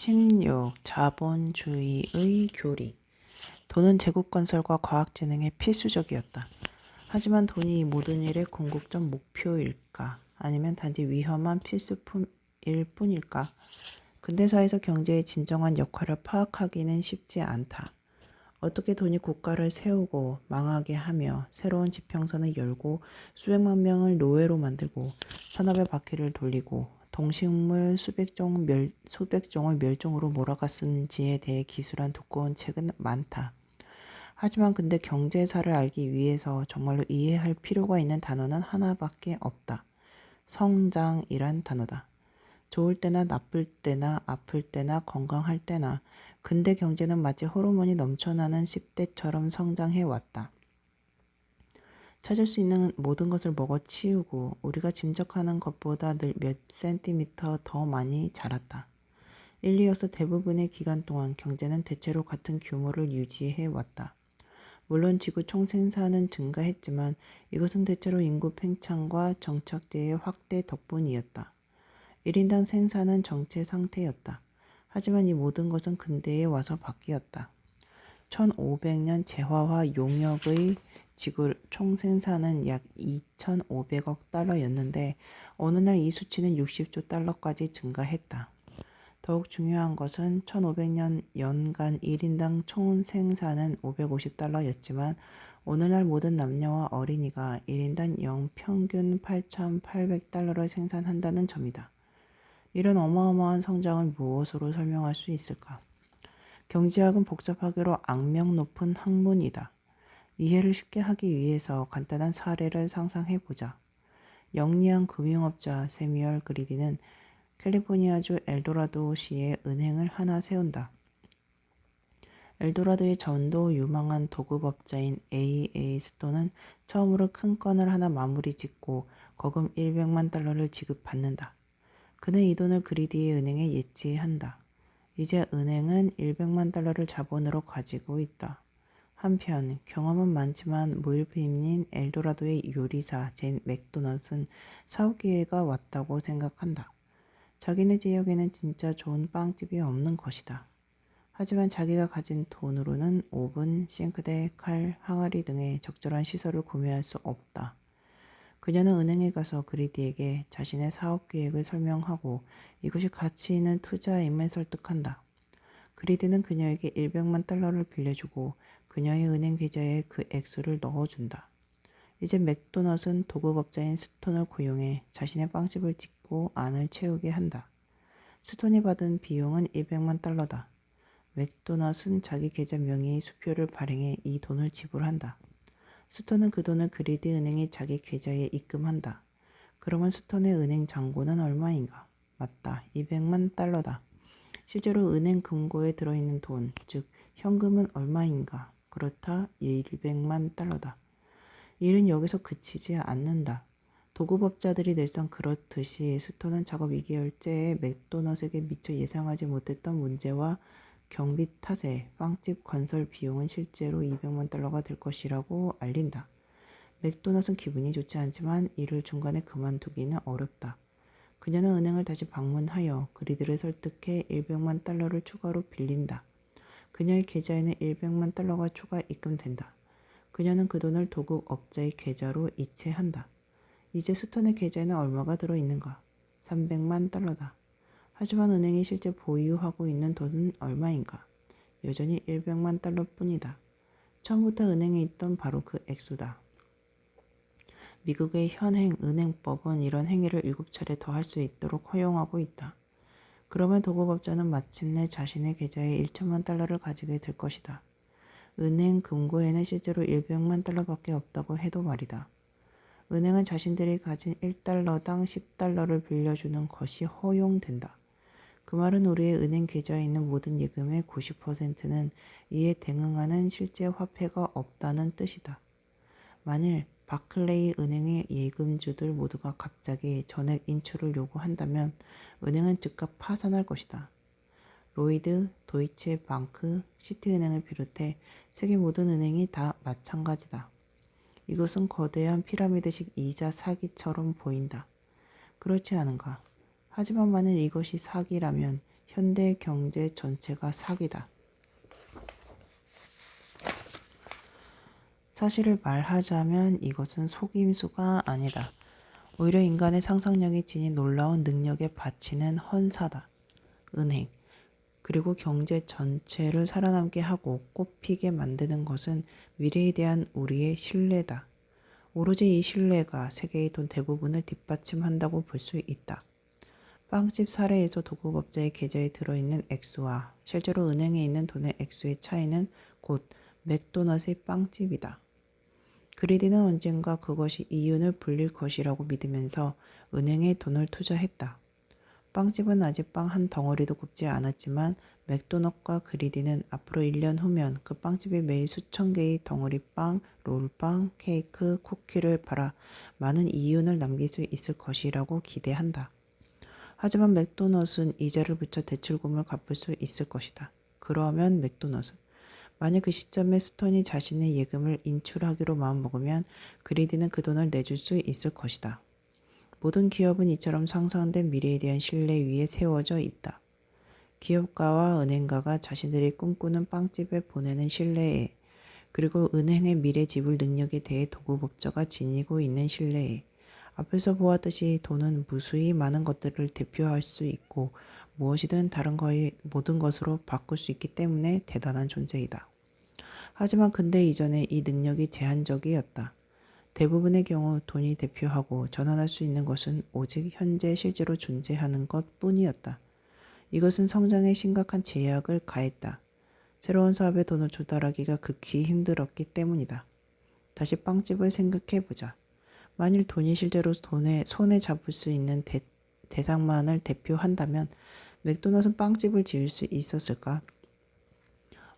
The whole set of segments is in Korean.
16. 자본주의의 교리. 돈은 제국건설과 과학진흥에 필수적이었다. 하지만 돈이 이 모든 일의 궁극적 목표일까? 아니면 단지 위험한 필수품일 뿐일까? 근대사에서 경제의 진정한 역할을 파악하기는 쉽지 않다. 어떻게 돈이 국가를 세우고 망하게 하며 새로운 지평선을 열고 수백만 명을 노예로 만들고 산업의 바퀴를 돌리고 동식물 수백 종을 멸종으로 몰아갔는지에 대해 기술한 두꺼운 책은 많다. 하지만 근데 경제사를 알기 위해서 정말로 이해할 필요가 있는 단어는 하나밖에 없다. 성장이란 단어다. 좋을 때나 나쁠 때나 아플 때나 건강할 때나 근대 경제는 마치 호르몬이 넘쳐나는 10대처럼 성장해 왔다. 찾을 수 있는 모든 것을 먹어치우고 우리가 짐작하는 것보다 늘 몇 센티미터 더 많이 자랐다. 인류에서 대부분의 기간 동안 경제는 대체로 같은 규모를 유지해 왔다. 물론 지구 총생산은 증가했지만 이것은 대체로 인구 팽창과 정착제의 확대 덕분이었다. 1인당 생산은 정체 상태였다. 하지만 이 모든 것은 근대에 와서 바뀌었다. 1500년 재화와 용역의 지구 총생산은 약 2500억 달러였는데 어느 날 이 수치는 60조 달러까지 증가했다. 더욱 중요한 것은 1500년 연간 1인당 총생산은 550달러였지만 오늘날 모든 남녀와 어린이가 1인당 영평균 8800달러를 생산한다는 점이다. 이런 어마어마한 성장을 무엇으로 설명할 수 있을까? 경제학은 복잡하게도 악명 높은 학문이다. 이해를 쉽게 하기 위해서 간단한 사례를 상상해보자. 영리한 금융업자 세뮤얼 그리디는 캘리포니아주 엘도라도시에 은행을 하나 세운다. 엘도라도의 전도 유망한 도급업자인 A.A. 스톤은 처음으로 큰 건을 하나 마무리 짓고 거금 100만 달러를 지급받는다. 그는 이 돈을 그리디의 은행에 예치한다. 이제 은행은 100만 달러를 자본으로 가지고 있다. 한편 경험은 많지만 무일푼인 엘도라도의 요리사 젠 맥도넛은 사업 기회가 왔다고 생각한다. 자기네 지역에는 진짜 좋은 빵집이 없는 것이다. 하지만 자기가 가진 돈으로는 오븐, 싱크대, 칼, 항아리 등의 적절한 시설을 구매할 수 없다. 그녀는 은행에 가서 그리디에게 자신의 사업 계획을 설명하고 이것이 가치 있는 투자임을 설득한다. 그리디는 그녀에게 100만 달러를 빌려주고 그녀의 은행 계좌에 그 액수를 넣어준다. 이제 맥도넛은 도급업자인 스톤을 고용해 자신의 빵집을 짓고 안을 채우게 한다. 스톤이 받은 비용은 200만 달러다. 맥도넛은 자기 계좌 명의의 수표를 발행해 이 돈을 지불한다. 스톤은 그 돈을 그리디 은행의 자기 계좌에 입금한다. 그러면 스톤의 은행 잔고는 얼마인가? 맞다. 200만 달러다. 실제로 은행 금고에 들어있는 돈, 즉 현금은 얼마인가? 그렇다. 200만 달러다. 일은 여기서 그치지 않는다. 도급업자들이 늘상 그렇듯이 스톤은 작업 2개월째에 맥도넛에게 미처 예상하지 못했던 문제와 경비 탓에 빵집 건설 비용은 실제로 200만 달러가 될 것이라고 알린다. 맥도넛은 기분이 좋지 않지만 일을 중간에 그만두기는 어렵다. 그녀는 은행을 다시 방문하여 그리들을 설득해 100만 달러를 추가로 빌린다. 그녀의 계좌에는 100만 달러가 추가 입금된다. 그녀는 그 돈을 도급업자의 계좌로 이체한다. 이제 스톤의 계좌에는 얼마가 들어있는가? 300만 달러다. 하지만 은행이 실제 보유하고 있는 돈은 얼마인가? 여전히 100만 달러뿐이다. 처음부터 은행에 있던 바로 그 액수다. 미국의 현행 은행법은 이런 행위를 7차례 더 할 수 있도록 허용하고 있다. 그러면 도급업자는 마침내 자신의 계좌에 1천만 달러를 가지게 될 것이다. 은행 금고에는 실제로 100만 달러밖에 없다고 해도 말이다. 은행은 자신들이 가진 1달러당 10달러를 빌려주는 것이 허용된다. 그 말은 우리의 은행 계좌에 있는 모든 예금의 90%는 이에 대응하는 실제 화폐가 없다는 뜻이다. 만일 바클레이 은행의 예금주들 모두가 갑자기 전액 인출을 요구한다면 은행은 즉각 파산할 것이다. 로이드, 도이체 방크, 시티은행을 비롯해 세계 모든 은행이 다 마찬가지다. 이것은 거대한 피라미드식 이자 사기처럼 보인다. 그렇지 않은가? 하지만 만일 이것이 사기라면 현대 경제 전체가 사기다. 사실을 말하자면 이것은 속임수가 아니다. 오히려 인간의 상상력이 지닌 놀라운 능력에 바치는 헌사다. 은행, 그리고 경제 전체를 살아남게 하고 꽃피게 만드는 것은 미래에 대한 우리의 신뢰다. 오로지 이 신뢰가 세계의 돈 대부분을 뒷받침한다고 볼 수 있다. 빵집 사례에서 도급업자의 계좌에 들어있는 액수와 실제로 은행에 있는 돈의 액수의 차이는 곧 맥도넛의 빵집이다. 그리디는 언젠가 그것이 이윤을 불릴 것이라고 믿으면서 은행에 돈을 투자했다. 빵집은 아직 빵 한 덩어리도 굽지 않았지만 맥도넛과 그리디는 앞으로 1년 후면 그 빵집에 매일 수천 개의 덩어리 빵, 롤빵, 케이크, 쿠키를 팔아 많은 이윤을 남길 수 있을 것이라고 기대한다. 하지만 맥도넛은 이자를 붙여 대출금을 갚을 수 있을 것이다. 그러면 맥도넛은 만약 그 시점에 스톤이 자신의 예금을 인출하기로 마음먹으면 그리디는 그 돈을 내줄 수 있을 것이다. 모든 기업은 이처럼 상상된 미래에 대한 신뢰 위에 세워져 있다. 기업가와 은행가가 자신들이 꿈꾸는 빵집에 보내는 신뢰에, 그리고 은행의 미래 지불 능력에 대해 도급업자가 지니고 있는 신뢰에, 앞에서 보았듯이 돈은 무수히 많은 것들을 대표할 수 있고 무엇이든 다른 거의 모든 것으로 바꿀 수 있기 때문에 대단한 존재이다. 하지만 근대 이전에 이 능력이 제한적이었다. 대부분의 경우 돈이 대표하고 전환할 수 있는 것은 오직 현재 실제로 존재하는 것 뿐이었다. 이것은 성장에 심각한 제약을 가했다. 새로운 사업에 돈을 조달하기가 극히 힘들었기 때문이다. 다시 빵집을 생각해보자. 만일 돈이 실제로 손에 잡을 수 있는 대상만을 대표한다면 맥도넛은 빵집을 지을 수 있었을까?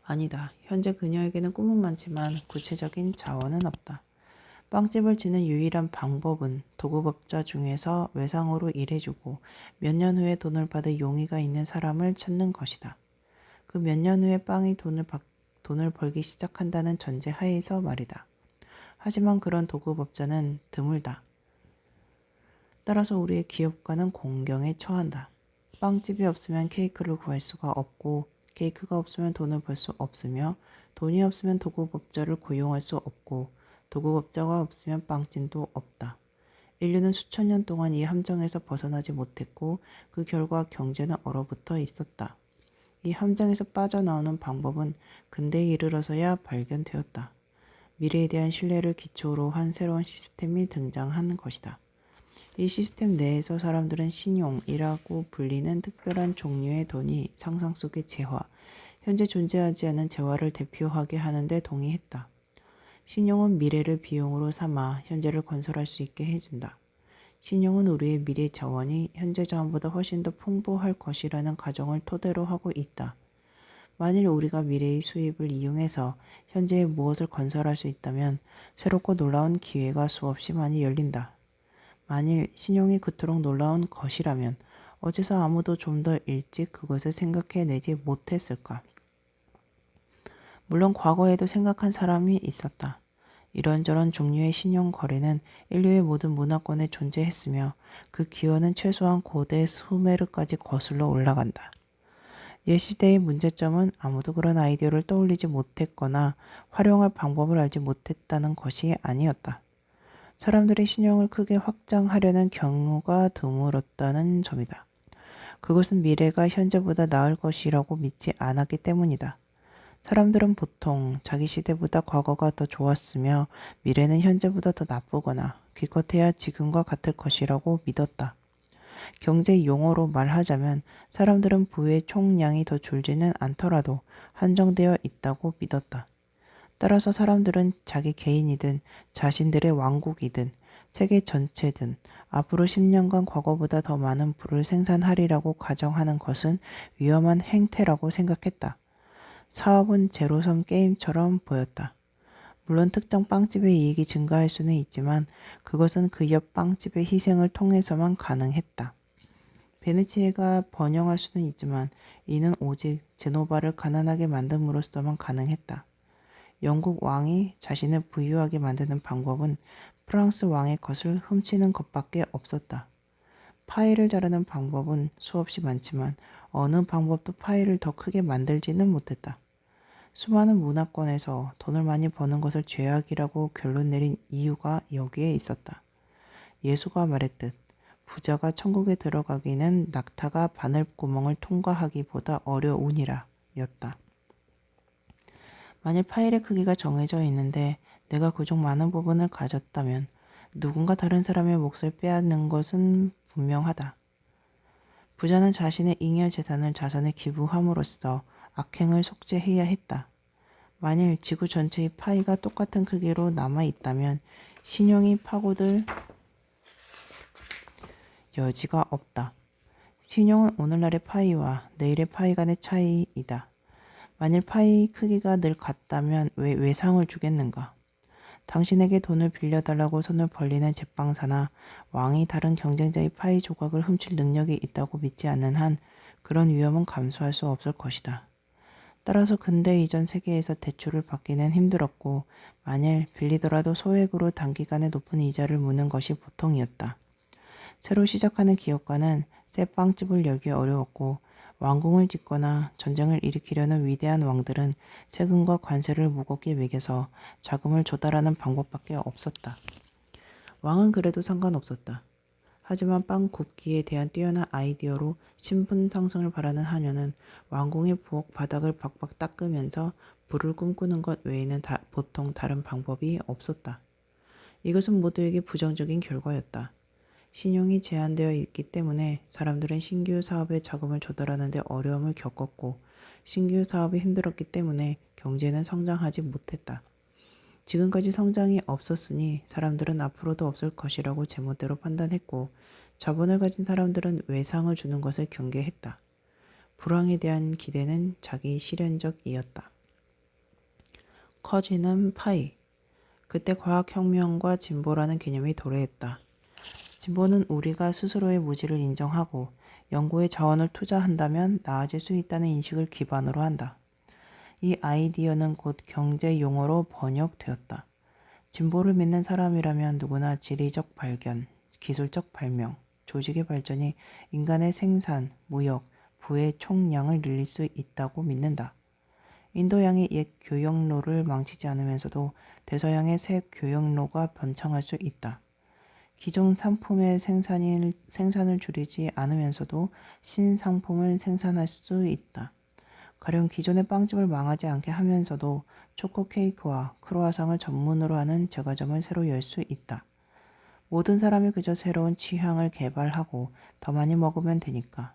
아니다. 현재 그녀에게는 꿈은 많지만 구체적인 자원은 없다. 빵집을 지는 유일한 방법은 도급업자 중에서 외상으로 일해주고 몇 년 후에 돈을 받을 용의가 있는 사람을 찾는 것이다. 그 몇 년 후에 빵이 돈을 벌기 시작한다는 전제 하에서 말이다. 하지만 그런 도급업자는 드물다. 따라서 우리의 기업가는 공경에 처한다. 빵집이 없으면 케이크를 구할 수가 없고 케이크가 없으면 돈을 벌 수 없으며 돈이 없으면 도급업자를 고용할 수 없고 도급업자가 없으면 빵집도 없다. 인류는 수천 년 동안 이 함정에서 벗어나지 못했고 그 결과 경제는 얼어붙어 있었다. 이 함정에서 빠져나오는 방법은 근대에 이르러서야 발견되었다. 미래에 대한 신뢰를 기초로 한 새로운 시스템이 등장한 것이다. 이 시스템 내에서 사람들은 신용이라고 불리는 특별한 종류의 돈이 상상 속의 재화, 현재 존재하지 않은 재화를 대표하게 하는데 동의했다. 신용은 미래를 비용으로 삼아 현재를 건설할 수 있게 해준다. 신용은 우리의 미래 자원이 현재 자원보다 훨씬 더 풍부할 것이라는 가정을 토대로 하고 있다. 만일 우리가 미래의 수입을 이용해서 현재의 무엇을 건설할 수 있다면 새롭고 놀라운 기회가 수없이 많이 열린다. 만일 신용이 그토록 놀라운 것이라면 어째서 아무도 좀 더 일찍 그것을 생각해내지 못했을까? 물론 과거에도 생각한 사람이 있었다. 이런저런 종류의 신용 거래는 인류의 모든 문화권에 존재했으며 그 기원은 최소한 고대 수메르까지 거슬러 올라간다. 옛 시대의 문제점은 아무도 그런 아이디어를 떠올리지 못했거나 활용할 방법을 알지 못했다는 것이 아니었다. 사람들이 신용을 크게 확장하려는 경우가 드물었다는 점이다. 그것은 미래가 현재보다 나을 것이라고 믿지 않았기 때문이다. 사람들은 보통 자기 시대보다 과거가 더 좋았으며 미래는 현재보다 더 나쁘거나 기껏해야 지금과 같을 것이라고 믿었다. 경제 용어로 말하자면 사람들은 부의 총량이 더 줄지는 않더라도 한정되어 있다고 믿었다. 따라서 사람들은 자기 개인이든 자신들의 왕국이든 세계 전체든 앞으로 10년간 과거보다 더 많은 부를 생산하리라고 가정하는 것은 위험한 행태라고 생각했다. 사업은 제로섬 게임처럼 보였다. 물론 특정 빵집의 이익이 증가할 수는 있지만 그것은 그 옆 빵집의 희생을 통해서만 가능했다. 베네치아가 번영할 수는 있지만 이는 오직 제노바를 가난하게 만듦으로써만 가능했다. 영국 왕이 자신을 부유하게 만드는 방법은 프랑스 왕의 것을 훔치는 것밖에 없었다. 파이를 자르는 방법은 수없이 많지만 어느 방법도 파이를 더 크게 만들지는 못했다. 수많은 문화권에서 돈을 많이 버는 것을 죄악이라고 결론 내린 이유가 여기에 있었다. 예수가 말했듯 부자가 천국에 들어가기는 낙타가 바늘구멍을 통과하기보다 어려우니라 였다. 만일 파일의 크기가 정해져 있는데 내가 그중 많은 부분을 가졌다면 누군가 다른 사람의 몫을 빼앗는 것은 분명하다. 부자는 자신의 잉여 재산을 자선에 기부함으로써 악행을 속죄해야 했다. 만일 지구 전체의 파이가 똑같은 크기로 남아있다면 신용이 파고들 여지가 없다. 신용은 오늘날의 파이와 내일의 파이 간의 차이이다. 만일 파이 크기가 늘 같다면 왜 외상을 주겠는가? 당신에게 돈을 빌려달라고 손을 벌리는 제빵사나 왕이 다른 경쟁자의 파이 조각을 훔칠 능력이 있다고 믿지 않는 한 그런 위험은 감수할 수 없을 것이다. 따라서 근대 이전 세계에서 대출을 받기는 힘들었고 만일 빌리더라도 소액으로 단기간에 높은 이자를 무는 것이 보통이었다. 새로 시작하는 기업가는 새 빵집을 열기 어려웠고 왕궁을 짓거나 전쟁을 일으키려는 위대한 왕들은 세금과 관세를 무겁게 매겨서 자금을 조달하는 방법밖에 없었다. 왕은 그래도 상관없었다. 하지만 빵 굽기에 대한 뛰어난 아이디어로 신분 상승을 바라는 하녀는 왕궁의 부엌 바닥을 박박 닦으면서 부를 꿈꾸는 것 외에는 보통 다른 방법이 없었다. 이것은 모두에게 부정적인 결과였다. 신용이 제한되어 있기 때문에 사람들은 신규 사업에 자금을 조달하는 데 어려움을 겪었고 신규 사업이 힘들었기 때문에 경제는 성장하지 못했다. 지금까지 성장이 없었으니 사람들은 앞으로도 없을 것이라고 제멋대로 판단했고 자본을 가진 사람들은 외상을 주는 것을 경계했다. 불황에 대한 기대는 자기 실현적이었다. 커지는 파이. 그때 과학혁명과 진보라는 개념이 도래했다. 진보는 우리가 스스로의 무지를 인정하고 연구에 자원을 투자한다면 나아질 수 있다는 인식을 기반으로 한다. 이 아이디어는 곧 경제 용어로 번역되었다. 진보를 믿는 사람이라면 누구나 지리적 발견, 기술적 발명, 조직의 발전이 인간의 생산, 무역, 부의 총량을 늘릴 수 있다고 믿는다. 인도양의 옛 교역로를 망치지 않으면서도 대서양의 새 교역로가 번창할 수 있다. 기존 상품의 생산을 줄이지 않으면서도 신상품을 생산할 수 있다. 가령 기존의 빵집을 망하지 않게 하면서도 초코 케이크와 크로와상을 전문으로 하는 제과점을 새로 열 수 있다. 모든 사람이 그저 새로운 취향을 개발하고 더 많이 먹으면 되니까.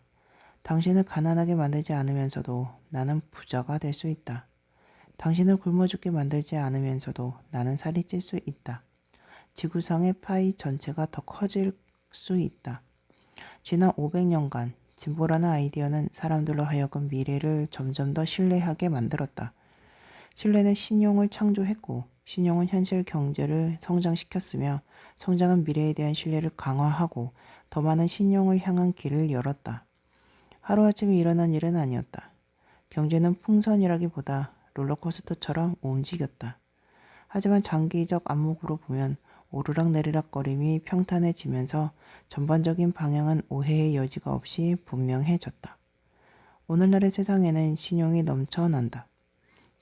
당신을 가난하게 만들지 않으면서도 나는 부자가 될 수 있다. 당신을 굶어 죽게 만들지 않으면서도 나는 살이 찔 수 있다. 지구상의 파이 전체가 더 커질 수 있다. 지난 500년간 진보라는 아이디어는 사람들로 하여금 미래를 점점 더 신뢰하게 만들었다. 신뢰는 신용을 창조했고 신용은 현실 경제를 성장시켰으며 성장은 미래에 대한 신뢰를 강화하고 더 많은 신용을 향한 길을 열었다. 하루아침에 일어난 일은 아니었다. 경제는 풍선이라기보다 롤러코스터처럼 움직였다. 하지만 장기적 안목으로 보면 오르락내리락거림이 평탄해지면서 전반적인 방향은 오해의 여지가 없이 분명해졌다. 오늘날의 세상에는 신용이 넘쳐난다.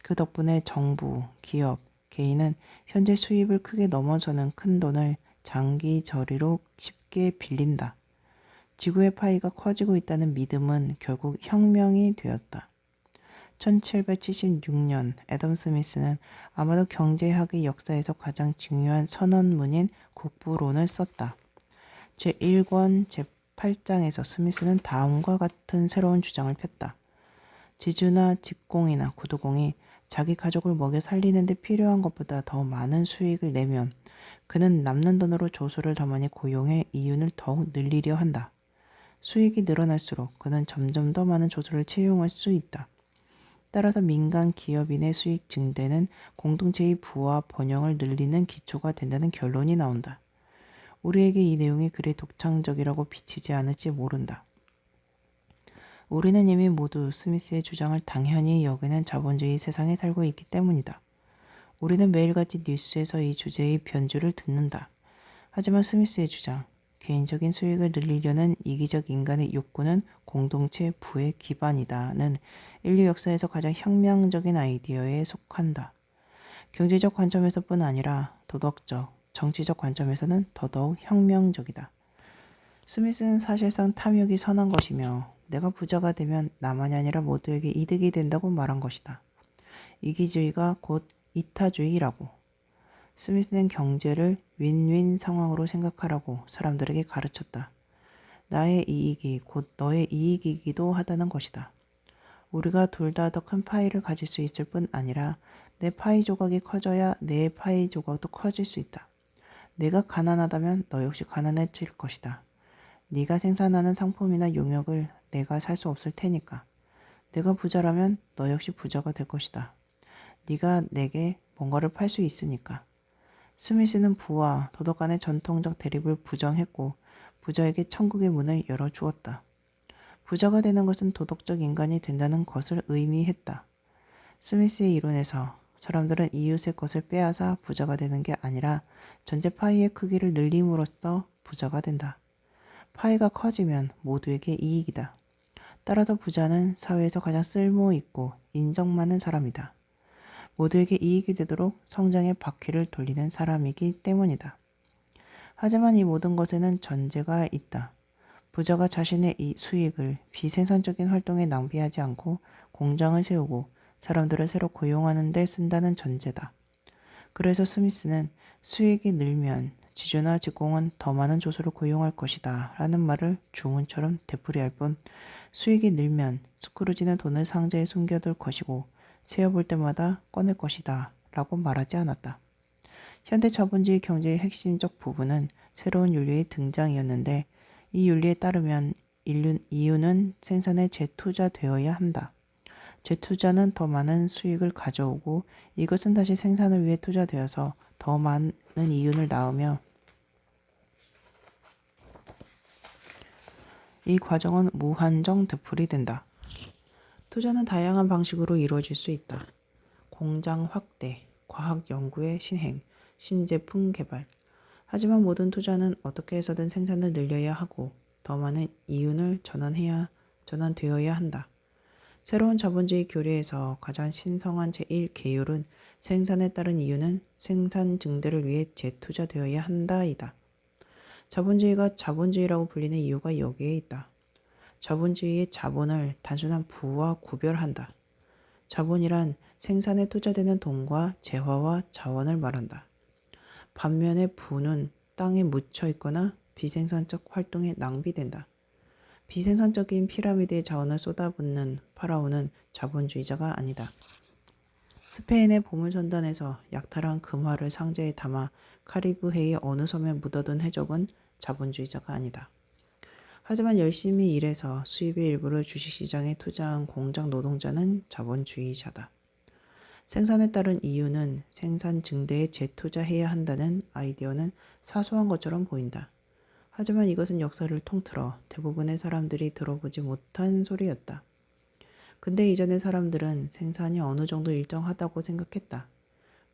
그 덕분에 정부, 기업, 개인은 현재 수입을 크게 넘어서는 큰 돈을 장기 저리로 쉽게 빌린다. 지구의 파이가 커지고 있다는 믿음은 결국 혁명이 되었다. 1776년 애덤 스미스는 아마도 경제학의 역사에서 가장 중요한 선언문인 국부론을 썼다. 제1권 제8장에서 스미스는 다음과 같은 새로운 주장을 폈다. 지주나 직공이나 구두공이 자기 가족을 먹여 살리는 데 필요한 것보다 더 많은 수익을 내면 그는 남는 돈으로 조수를 더 많이 고용해 이윤을 더욱 늘리려 한다. 수익이 늘어날수록 그는 점점 더 많은 조수를 채용할 수 있다. 따라서 민간 기업인의 수익 증대는 공동체의 부와 번영을 늘리는 기초가 된다는 결론이 나온다. 우리에게 이 내용이 그리 독창적이라고 비치지 않을지 모른다. 우리는 이미 모두 스미스의 주장을 당연히 여기는 자본주의 세상에 살고 있기 때문이다. 우리는 매일같이 뉴스에서 이 주제의 변주를 듣는다. 하지만 스미스의 주장, 개인적인 수익을 늘리려는 이기적 인간의 욕구는 공동체 부의 기반이다는 인류 역사에서 가장 혁명적인 아이디어에 속한다. 경제적 관점에서뿐 아니라 도덕적, 정치적 관점에서는 더더욱 혁명적이다. 스미스는 사실상 탐욕이 선한 것이며 내가 부자가 되면 나만이 아니라 모두에게 이득이 된다고 말한 것이다. 이기주의가 곧 이타주의라고. 스미스는 경제를 윈윈 상황으로 생각하라고 사람들에게 가르쳤다. 나의 이익이 곧 너의 이익이기도 하다는 것이다. 우리가 둘 다 더 큰 파이를 가질 수 있을 뿐 아니라 내 파이 조각이 커져야 내 파이 조각도 커질 수 있다. 내가 가난하다면 너 역시 가난해질 것이다. 네가 생산하는 상품이나 용역을 내가 살 수 없을 테니까. 내가 부자라면 너 역시 부자가 될 것이다. 네가 내게 뭔가를 팔 수 있으니까. 스미스는 부와 도덕 간의 전통적 대립을 부정했고 부자에게 천국의 문을 열어주었다. 부자가 되는 것은 도덕적 인간이 된다는 것을 의미했다. 스미스의 이론에서 사람들은 이웃의 것을 빼앗아 부자가 되는 게 아니라 전체 파이의 크기를 늘림으로써 부자가 된다. 파이가 커지면 모두에게 이익이다. 따라서 부자는 사회에서 가장 쓸모있고 인정 많은 사람이다. 모두에게 이익이 되도록 성장의 바퀴를 돌리는 사람이기 때문이다. 하지만 이 모든 것에는 전제가 있다. 부자가 자신의 이 수익을 비생산적인 활동에 낭비하지 않고 공장을 세우고 사람들을 새로 고용하는 데 쓴다는 전제다. 그래서 스미스는 수익이 늘면 지주나 직공은 더 많은 조수를 고용할 것이다 라는 말을 주문처럼 되풀이할 뿐 수익이 늘면 스크루지는 돈을 상자에 숨겨둘 것이고 세어볼 때마다 꺼낼 것이다 라고 말하지 않았다. 현대 자본주의 경제의 핵심적 부분은 새로운 윤리의 등장이었는데 이 윤리에 따르면 이윤은 생산에 재투자되어야 한다. 재투자는 더 많은 수익을 가져오고 이것은 다시 생산을 위해 투자되어서 더 많은 이윤을 낳으며 이 과정은 무한정 되풀이된다. 투자는 다양한 방식으로 이루어질 수 있다. 공장 확대, 과학 연구의 신행, 신제품 개발. 하지만 모든 투자는 어떻게 해서든 생산을 늘려야 하고 더 많은 이윤을 전환되어야 한다. 새로운 자본주의 교리에서 가장 신성한 제1계율은 생산에 따른 이윤은 생산 증대를 위해 재투자되어야 한다이다. 자본주의가 자본주의라고 불리는 이유가 여기에 있다. 자본주의의 자본을 단순한 부와 구별한다. 자본이란 생산에 투자되는 돈과 재화와 자원을 말한다. 반면에 부는 땅에 묻혀 있거나 비생산적 활동에 낭비된다. 비생산적인 피라미드의 자원을 쏟아붓는 파라오는 자본주의자가 아니다. 스페인의 보물선단에서 약탈한 금화를 상자에 담아 카리브해의 어느 섬에 묻어둔 해적은 자본주의자가 아니다. 하지만 열심히 일해서 수입의 일부를 주식시장에 투자한 공장 노동자는 자본주의자다. 생산에 따른 이유는 생산 증대에 재투자해야 한다는 아이디어는 사소한 것처럼 보인다. 하지만 이것은 역사를 통틀어 대부분의 사람들이 들어보지 못한 소리였다. 근대 이전의 사람들은 생산이 어느 정도 일정하다고 생각했다.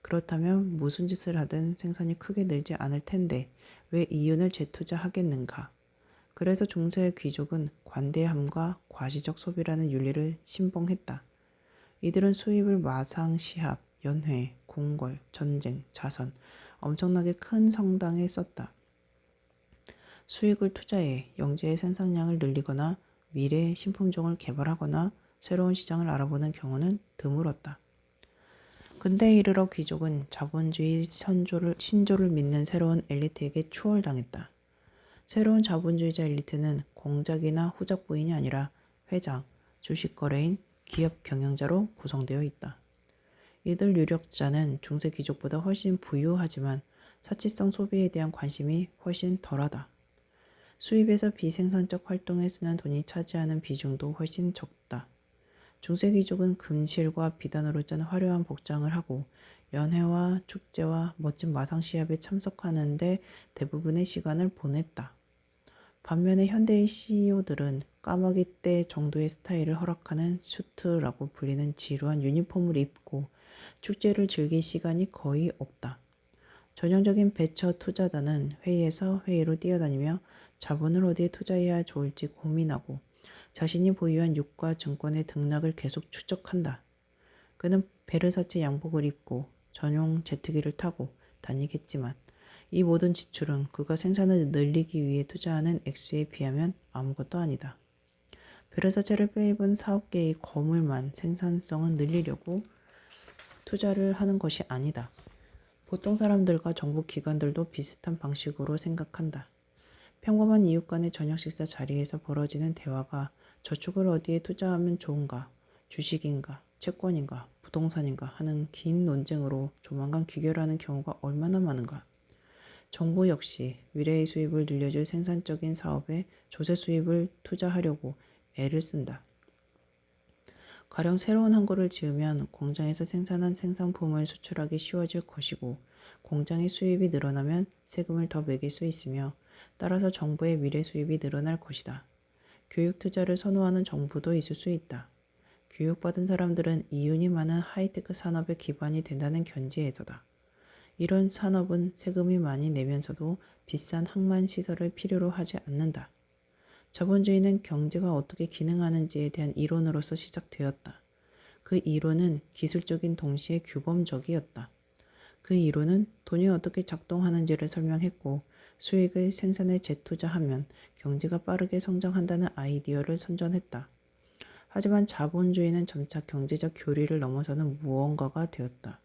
그렇다면 무슨 짓을 하든 생산이 크게 늘지 않을 텐데 왜 이윤을 재투자하겠는가? 그래서 중세 귀족은 관대함과 과시적 소비라는 윤리를 신봉했다. 이들은 수입을 마상, 시합, 연회, 궁궐, 전쟁, 자선, 엄청나게 큰 성당에 썼다. 수익을 투자해 영재의 생산량을 늘리거나 미래의 신품종을 개발하거나 새로운 시장을 알아보는 경우는 드물었다. 근대에 이르러 귀족은 자본주의 신조를 믿는 새로운 엘리트에게 추월당했다. 새로운 자본주의자 엘리트는 공작이나 후작부인이 아니라 회장, 주식거래인, 기업 경영자로 구성되어 있다. 이들 유력자는 중세 귀족보다 훨씬 부유하지만 사치성 소비에 대한 관심이 훨씬 덜하다. 수입에서 비생산적 활동에 쓰는 돈이 차지하는 비중도 훨씬 적다. 중세 귀족은 금실과 비단으로 짠 화려한 복장을 하고 연회와 축제와 멋진 마상 시합에 참석하는 데 대부분의 시간을 보냈다. 반면에 현대의 CEO들은 까마귀 떼 정도의 스타일을 허락하는 슈트라고 불리는 지루한 유니폼을 입고 축제를 즐길 시간이 거의 없다. 전형적인 베처 투자자는 회의에서 회의로 뛰어다니며 자본을 어디에 투자해야 좋을지 고민하고 자신이 보유한 유가 증권의 등락을 계속 추적한다. 그는 베르사체 양복을 입고 전용 제트기를 타고 다니겠지만 이 모든 지출은 그가 생산을 늘리기 위해 투자하는 액수에 비하면 아무것도 아니다. 베르사체를 빼입은 사업계의 거물만 생산성을 늘리려고 투자를 하는 것이 아니다. 보통 사람들과 정부 기관들도 비슷한 방식으로 생각한다. 평범한 이웃 간의 저녁 식사 자리에서 벌어지는 대화가 저축을 어디에 투자하면 좋은가, 주식인가, 채권인가, 부동산인가 하는 긴 논쟁으로 조만간 귀결하는 경우가 얼마나 많은가. 정부 역시 미래의 수입을 늘려줄 생산적인 사업에 조세 수입을 투자하려고 애를 쓴다. 가령 새로운 항구를 지으면 공장에서 생산한 생산품을 수출하기 쉬워질 것이고 공장의 수입이 늘어나면 세금을 더 매길 수 있으며 따라서 정부의 미래 수입이 늘어날 것이다. 교육 투자를 선호하는 정부도 있을 수 있다. 교육받은 사람들은 이윤이 많은 하이테크 산업의 기반이 된다는 견지에서다. 이런 산업은 세금이 많이 내면서도 비싼 항만 시설을 필요로 하지 않는다. 자본주의는 경제가 어떻게 기능하는지에 대한 이론으로서 시작되었다. 그 이론은 기술적인 동시에 규범적이었다. 그 이론은 돈이 어떻게 작동하는지를 설명했고 수익을 생산에 재투자하면 경제가 빠르게 성장한다는 아이디어를 선전했다. 하지만 자본주의는 점차 경제적 교리를 넘어서는 무언가가 되었다.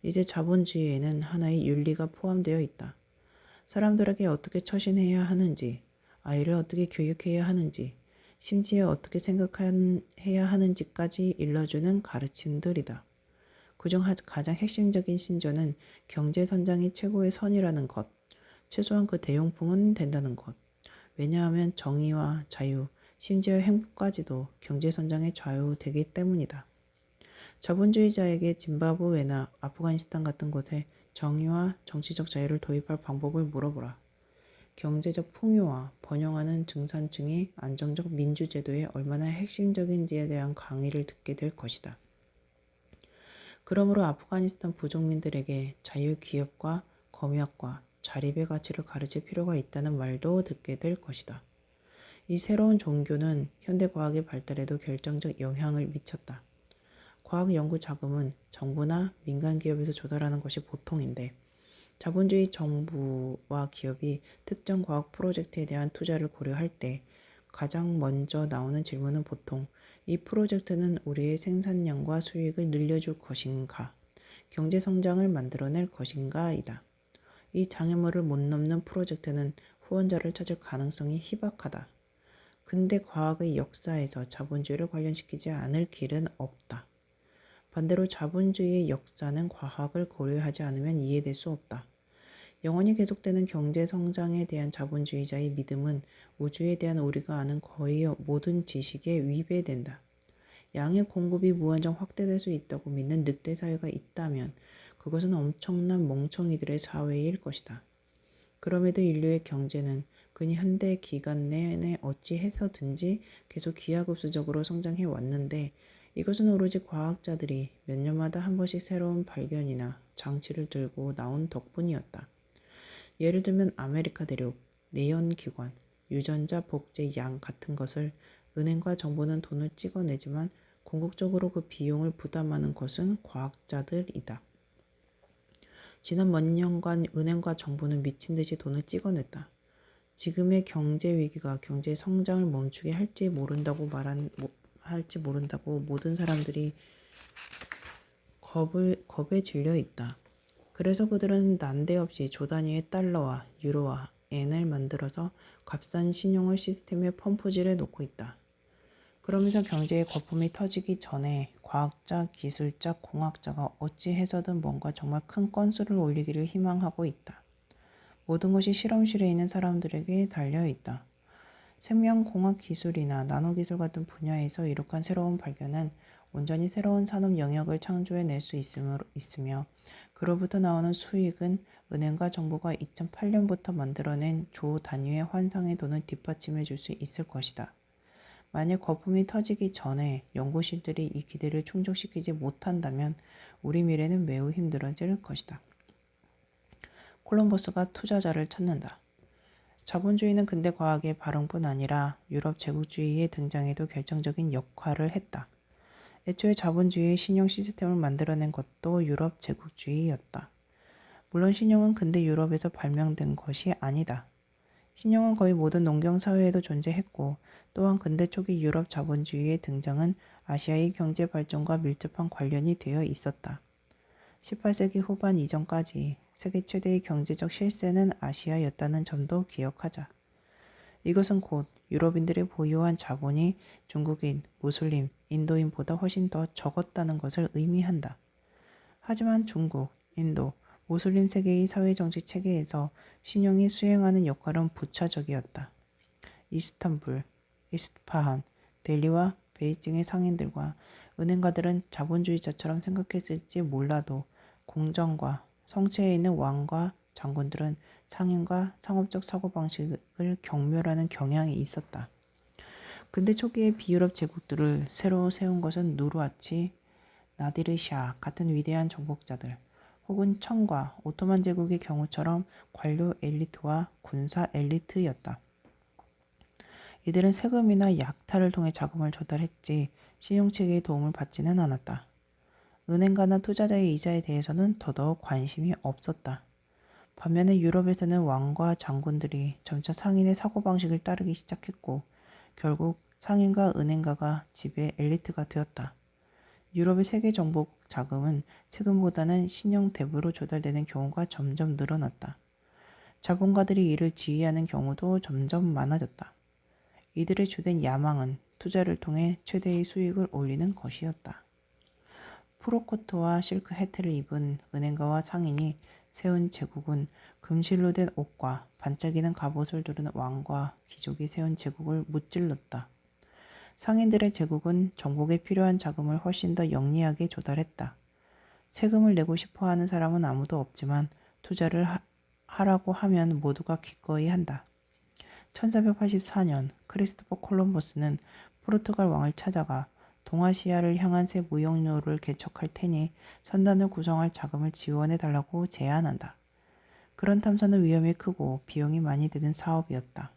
이제 자본주의에는 하나의 윤리가 포함되어 있다. 사람들에게 어떻게 처신해야 하는지, 아이를 어떻게 교육해야 하는지, 심지어 어떻게 생각해야 하는지까지 일러주는 가르침들이다. 그중 가장 핵심적인 신조는 경제 선장이 최고의 선이라는 것, 최소한 그 대용품은 된다는 것. 왜냐하면 정의와 자유, 심지어 행복까지도 경제 선장의 좌우되기 때문이다. 자본주의자에게 짐바브웨나 아프가니스탄 같은 곳에 정의와 정치적 자유를 도입할 방법을 물어보라. 경제적 풍요와 번영하는 중산층이 안정적 민주제도에 얼마나 핵심적인지에 대한 강의를 듣게 될 것이다. 그러므로 아프가니스탄 부족민들에게 자유기업과 검약과 자립의 가치를 가르칠 필요가 있다는 말도 듣게 될 것이다. 이 새로운 종교는 현대과학의 발달에도 결정적 영향을 미쳤다. 과학 연구 자금은 정부나 민간 기업에서 조달하는 것이 보통인데 자본주의 정부와 기업이 특정 과학 프로젝트에 대한 투자를 고려할 때 가장 먼저 나오는 질문은 보통 이 프로젝트는 우리의 생산량과 수익을 늘려줄 것인가, 경제 성장을 만들어낼 것인가이다. 이 장애물을 못 넘는 프로젝트는 후원자를 찾을 가능성이 희박하다. 근대 과학의 역사에서 자본주의를 관련시키지 않을 길은 없다. 반대로 자본주의의 역사는 과학을 고려하지 않으면 이해될 수 없다. 영원히 계속되는 경제 성장에 대한 자본주의자의 믿음은 우주에 대한 우리가 아는 거의 모든 지식에 위배된다. 양의 공급이 무한정 확대될 수 있다고 믿는 늑대 사회가 있다면 그것은 엄청난 멍청이들의 사회일 것이다. 그럼에도 인류의 경제는 그니 현대 기간 내내 어찌 해서든지 계속 기하급수적으로 성장해 왔는데 이것은 오로지 과학자들이 몇 년마다 한 번씩 새로운 발견이나 장치를 들고 나온 덕분이었다. 예를 들면 아메리카 대륙, 내연기관, 유전자 복제 양 같은 것을 은행과 정부는 돈을 찍어내지만 궁극적으로 그 비용을 부담하는 것은 과학자들이다. 지난 몇 년간 은행과 정부는 미친 듯이 돈을 찍어냈다. 지금의 경제 위기가 경제 성장을 멈추게 할지 모른다고 모든 사람들이 겁에 질려 있다. 그래서 그들은 난데없이 조 단위의 달러와 유로와 엔을 만들어서 값싼 신용을 시스템에 펌프질해 놓고 있다. 그러면서 경제의 거품이 터지기 전에 과학자, 기술자, 공학자가 어찌 해서든 뭔가 정말 큰 건수를 올리기를 희망하고 있다. 모든 것이 실험실에 있는 사람들에게 달려있다. 생명공학 기술이나 나노기술 같은 분야에서 이룩한 새로운 발견은 온전히 새로운 산업 영역을 창조해낼 수 있으며 그로부터 나오는 수익은 은행과 정부가 2008년부터 만들어낸 조 단위의 환상의 돈을 뒷받침해 줄 수 있을 것이다. 만약 거품이 터지기 전에 연구실들이 이 기대를 충족시키지 못한다면 우리 미래는 매우 힘들어질 것이다. 콜럼버스가 투자자를 찾는다. 자본주의는 근대 과학의 발흥뿐 아니라 유럽 제국주의의 등장에도 결정적인 역할을 했다. 애초에 자본주의의 신용 시스템을 만들어낸 것도 유럽 제국주의였다. 물론 신용은 근대 유럽에서 발명된 것이 아니다. 신용은 거의 모든 농경 사회에도 존재했고 또한 근대 초기 유럽 자본주의의 등장은 아시아의 경제 발전과 밀접한 관련이 되어 있었다. 18세기 후반 이전까지 세계 최대의 경제적 실세는 아시아였다는 점도 기억하자. 이것은 곧 유럽인들이 보유한 자본이 중국인, 무슬림, 인도인보다 훨씬 더 적었다는 것을 의미한다. 하지만 중국, 인도, 무슬림 세계의 사회정치 체계에서 신용이 수행하는 역할은 부차적이었다. 이스탄불, 이스파한, 델리와 베이징의 상인들과 은행가들은 자본주의자처럼 생각했을지 몰라도 공정과 성체에 있는 왕과 장군들은 상인과 상업적 사고방식을 경멸하는 경향이 있었다. 근대 초기의 비유럽 제국들을 새로 세운 것은 누르하치, 나디르샤 같은 위대한 정복자들, 혹은 청과 오토만 제국의 경우처럼 관료 엘리트와 군사 엘리트였다. 이들은 세금이나 약탈을 통해 자금을 조달했지 신용체계의 도움을 받지는 않았다. 은행가나 투자자의 이자에 대해서는 더더욱 관심이 없었다. 반면에 유럽에서는 왕과 장군들이 점차 상인의 사고방식을 따르기 시작했고 결국 상인과 은행가가 지배 엘리트가 되었다. 유럽의 세계 정복 자금은 세금보다는 신용 대부로 조달되는 경우가 점점 늘어났다. 자본가들이 이를 지휘하는 경우도 점점 많아졌다. 이들의 주된 야망은 투자를 통해 최대의 수익을 올리는 것이었다. 프로코트와 실크 해트를 입은 은행가와 상인이 세운 제국은 금실로 된 옷과 반짝이는 갑옷을 두른 왕과 귀족이 세운 제국을 무찔렀다. 상인들의 제국은 정복에 필요한 자금을 훨씬 더 영리하게 조달했다. 세금을 내고 싶어 하는 사람은 아무도 없지만 투자를 하라고 하면 모두가 기꺼이 한다. 1484년 크리스토퍼 콜럼버스는 포르투갈 왕을 찾아가 동아시아를 향한 새 무역로를 개척할 테니 선단을 구성할 자금을 지원해 달라고 제안한다. 그런 탐사는 위험이 크고 비용이 많이 드는 사업이었다.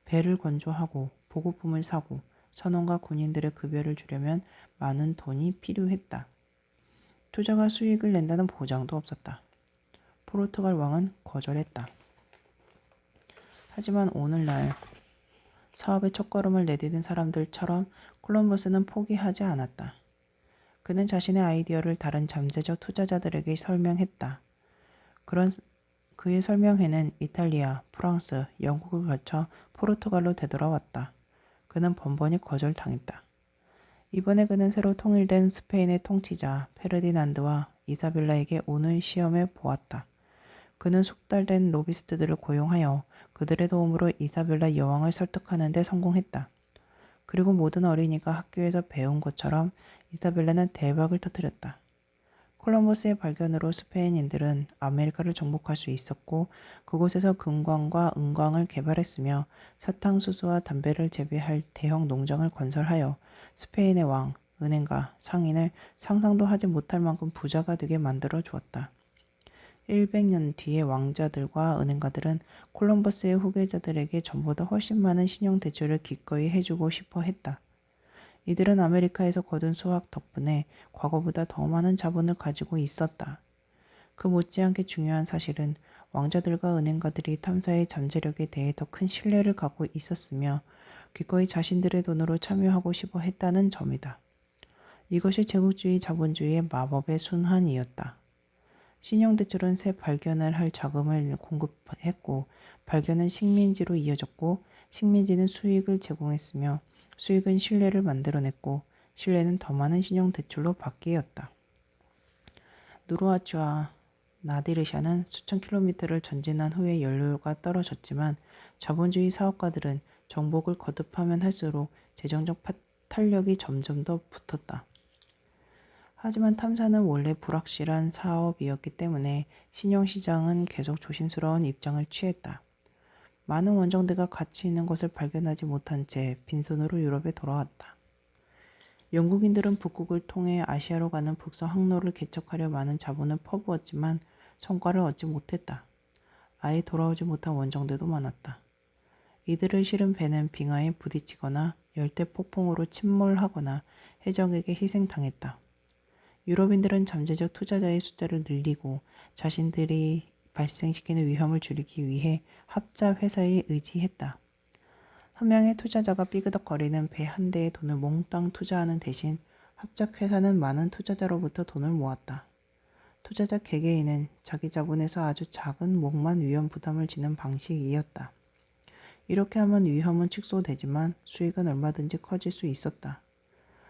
배를 건조하고 보급품을 사고 선원과 군인들의 급여를 주려면 많은 돈이 필요했다. 투자가 수익을 낸다는 보장도 없었다. 포르투갈 왕은 거절했다. 하지만 오늘날 사업의 첫걸음을 내디딘 사람들처럼 콜럼버스는 포기하지 않았다. 그는 자신의 아이디어를 다른 잠재적 투자자들에게 설명했다. 그의 설명회는 이탈리아, 프랑스, 영국을 거쳐 포르투갈로 되돌아왔다. 그는 번번이 거절당했다. 이번에 그는 새로 통일된 스페인의 통치자 페르디난드와 이사벨라에게 운을 시험해 보았다. 그는 숙달된 로비스트들을 고용하여 그들의 도움으로 이사벨라 여왕을 설득하는 데 성공했다. 그리고 모든 어린이가 학교에서 배운 것처럼 이사벨라는 대박을 터뜨렸다. 콜럼버스의 발견으로 스페인인들은 아메리카를 정복할 수 있었고 그곳에서 금광과 은광을 개발했으며 사탕수수와 담배를 재배할 대형 농장을 건설하여 스페인의 왕, 은행가, 상인을 상상도 하지 못할 만큼 부자가 되게 만들어 주었다. 100년 뒤의 왕자들과 은행가들은 콜럼버스의 후계자들에게 전보다 훨씬 많은 신용 대출을 기꺼이 해주고 싶어 했다. 이들은 아메리카에서 거둔 수확 덕분에 과거보다 더 많은 자본을 가지고 있었다. 그 못지않게 중요한 사실은 왕자들과 은행가들이 탐사의 잠재력에 대해 더 큰 신뢰를 갖고 있었으며 기꺼이 자신들의 돈으로 참여하고 싶어 했다는 점이다. 이것이 제국주의 자본주의의 마법의 순환이었다. 신용대출은 새 발견을 할 자금을 공급했고 발견은 식민지로 이어졌고 식민지는 수익을 제공했으며 수익은 신뢰를 만들어냈고 신뢰는 더 많은 신용대출로 바뀌었다. 누르하치와 나디르샤는 수천 킬로미터를 전진한 후에 연료가 떨어졌지만 자본주의 사업가들은 정복을 거듭하면 할수록 재정적 탄력이 점점 더 붙었다. 하지만 탐사는 원래 불확실한 사업이었기 때문에 신용시장은 계속 조심스러운 입장을 취했다. 많은 원정대가 가치 있는 것을 발견하지 못한 채 빈손으로 유럽에 돌아왔다. 영국인들은 북극을 통해 아시아로 가는 북서 항로를 개척하려 많은 자본을 퍼부었지만 성과를 얻지 못했다. 아예 돌아오지 못한 원정대도 많았다. 이들을 실은 배는 빙하에 부딪히거나 열대 폭풍으로 침몰하거나 해적에게 희생당했다. 유럽인들은 잠재적 투자자의 숫자를 늘리고 자신들이 발생시키는 위험을 줄이기 위해 합자 회사에 의지했다. 한 명의 투자자가 삐그덕거리는 배 한 대에 돈을 몽땅 투자하는 대신 합작 회사는 많은 투자자로부터 돈을 모았다. 투자자 개개인은 자기 자본에서 아주 작은 목만 위험 부담을 지는 방식이었다. 이렇게 하면 위험은 축소되지만 수익은 얼마든지 커질 수 있었다.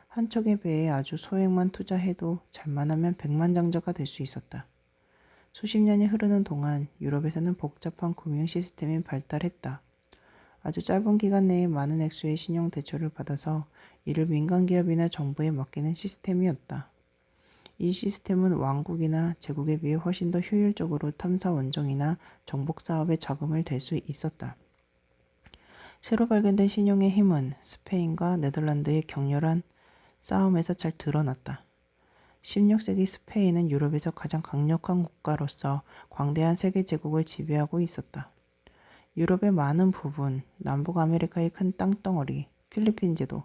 한 척의 배에 아주 소액만 투자해도 잘만 하면 백만장자가 될 수 있었다. 수십 년이 흐르는 동안 유럽에서는 복잡한 금융 시스템이 발달했다. 아주 짧은 기간 내에 많은 액수의 신용 대출을 받아서 이를 민간 기업이나 정부에 맡기는 시스템이었다. 이 시스템은 왕국이나 제국에 비해 훨씬 더 효율적으로 탐사 원정이나 정복 사업에 자금을 댈 수 있었다. 새로 발견된 신용의 힘은 스페인과 네덜란드의 격렬한 싸움에서 잘 드러났다. 16세기 스페인은 유럽에서 가장 강력한 국가로서 광대한 세계 제국을 지배하고 있었다. 유럽의 많은 부분, 남북 아메리카의 큰 땅덩어리, 필리핀 제도,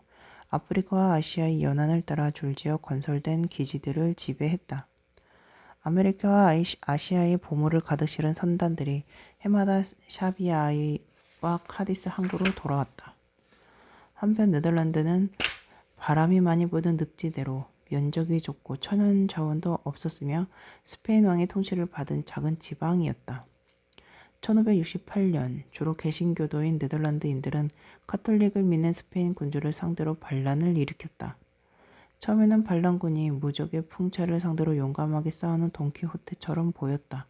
아프리카와 아시아의 연안을 따라 줄지어 건설된 기지들을 지배했다. 아메리카와 아시아의 보물을 가득 실은 선단들이 해마다 샤비아이와 카디스 항구로 돌아왔다. 한편 네덜란드는 바람이 많이 부는 늪지대로 면적이 좁고 천연 자원도 없었으며 스페인 왕의 통치를 받은 작은 지방이었다. 1568년 주로 개신교도인 네덜란드인들은 카톨릭을 믿는 스페인 군주를 상대로 반란을 일으켰다. 처음에는 반란군이 무적의 풍차를 상대로 용감하게 싸우는 돈키호테처럼 보였다.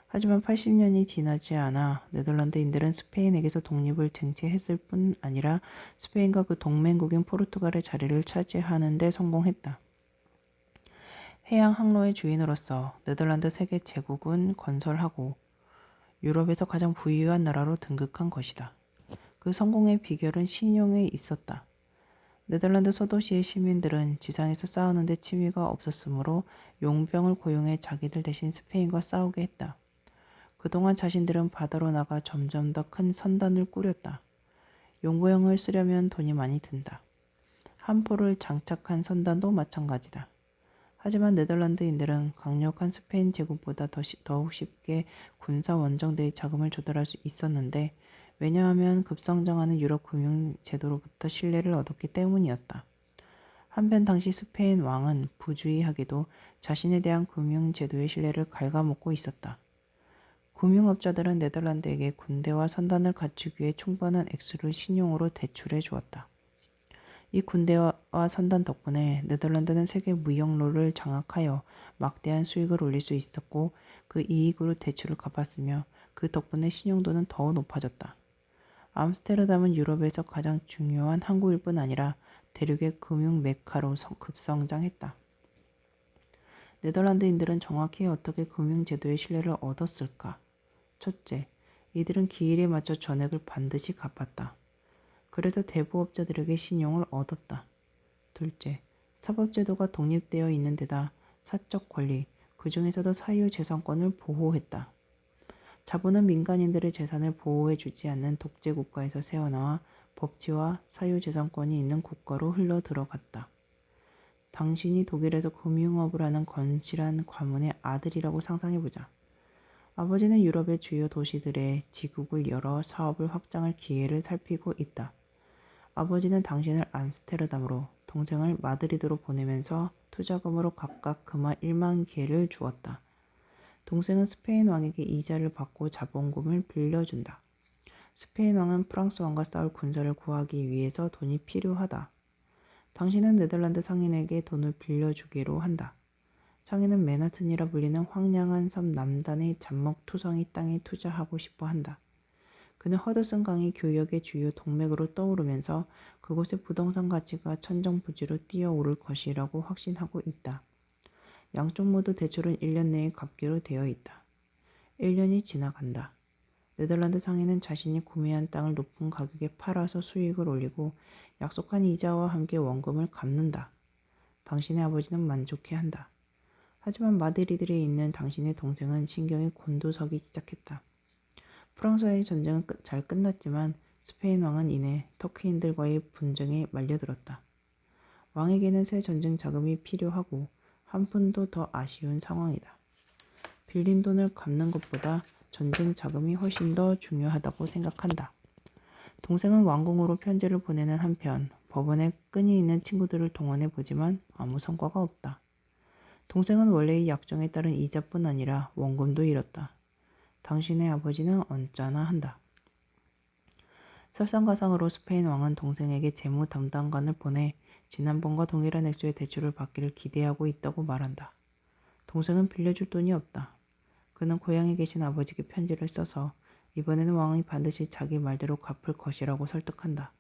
하지만 80년이 지나지 않아 네덜란드인들은 스페인에게서 독립을 쟁취했을 뿐 아니라 스페인과 그 동맹국인 포르투갈의 자리를 차지하는 데 성공했다. 해양 항로의 주인으로서 네덜란드 세계 제국은 건설하고 유럽에서 가장 부유한 나라로 등극한 것이다. 그 성공의 비결은 신용에 있었다. 네덜란드 소도시의 시민들은 지상에서 싸우는데 취미가 없었으므로 용병을 고용해 자기들 대신 스페인과 싸우게 했다. 그동안 자신들은 바다로 나가 점점 더 큰 선단을 꾸렸다. 용보형을 쓰려면 돈이 많이 든다. 함포를 장착한 선단도 마찬가지다. 하지만 네덜란드인들은 강력한 스페인 제국보다 더욱 쉽게 군사 원정대의 자금을 조달할 수 있었는데 왜냐하면 급성장하는 유럽 금융 제도로부터 신뢰를 얻었기 때문이었다. 한편 당시 스페인 왕은 부주의하게도 자신에 대한 금융 제도의 신뢰를 갉아먹고 있었다. 금융업자들은 네덜란드에게 군대와 선단을 갖추기 위해 충분한 액수를 신용으로 대출해 주었다. 이 군대와 선단 덕분에 네덜란드는 세계 무역로를 장악하여 막대한 수익을 올릴 수 있었고 그 이익으로 대출을 갚았으며 그 덕분에 신용도는 더 높아졌다. 암스테르담은 유럽에서 가장 중요한 항구일 뿐 아니라 대륙의 금융 메카로 급성장했다. 네덜란드인들은 정확히 어떻게 금융제도의 신뢰를 얻었을까? 첫째, 이들은 기일에 맞춰 전액을 반드시 갚았다. 그래서 대부업자들에게 신용을 얻었다. 둘째, 사법제도가 독립되어 있는 데다 사적 권리, 그 중에서도 사유재산권을 보호했다. 자본은 민간인들의 재산을 보호해주지 않는 독재국가에서 새어나와 법치와 사유재산권이 있는 국가로 흘러들어갔다. 당신이 독일에서 금융업을 하는 건실한 과문의 아들이라고 상상해보자. 아버지는 유럽의 주요 도시들의 지국을 열어 사업을 확장할 기회를 살피고 있다. 아버지는 당신을 암스테르담으로, 동생을 마드리드로 보내면서 투자금으로 각각 그마 1만 개를 주었다. 동생은 스페인 왕에게 이자를 받고 자본금을 빌려준다. 스페인 왕은 프랑스 왕과 싸울 군사를 구하기 위해서 돈이 필요하다. 당신은 네덜란드 상인에게 돈을 빌려주기로 한다. 상인은 맨하튼이라 불리는 황량한 섬 남단의 잡목토성이 땅에 투자하고 싶어 한다. 그는 허드슨 강이 교역의 주요 동맥으로 떠오르면서 그곳의 부동산 가치가 천정부지로 뛰어오를 것이라고 확신하고 있다. 양쪽 모두 대출은 1년 내에 갚기로 되어 있다. 1년이 지나간다. 네덜란드 상인은 자신이 구매한 땅을 높은 가격에 팔아서 수익을 올리고 약속한 이자와 함께 원금을 갚는다. 당신의 아버지는 만족해한다. 하지만 마드리드에 있는 당신의 동생은 신경이 곤두서기 시작했다. 프랑스와의 전쟁은 잘 끝났지만 스페인 왕은 이내 터키인들과의 분쟁에 말려들었다. 왕에게는 새 전쟁 자금이 필요하고 한 푼도 더 아쉬운 상황이다. 빌린 돈을 갚는 것보다 전쟁 자금이 훨씬 더 중요하다고 생각한다. 동생은 왕궁으로 편지를 보내는 한편 법원에 끈이 있는 친구들을 동원해 보지만 아무 성과가 없다. 동생은 원래 이 약정에 따른 이자뿐 아니라 원금도 잃었다. 당신의 아버지는 언짢아 한다. 설상가상으로 스페인 왕은 동생에게 재무 담당관을 보내 지난번과 동일한 액수의 대출을 받기를 기대하고 있다고 말한다. 동생은 빌려줄 돈이 없다. 그는 고향에 계신 아버지께 편지를 써서 이번에는 왕이 반드시 자기 말대로 갚을 것이라고 설득한다.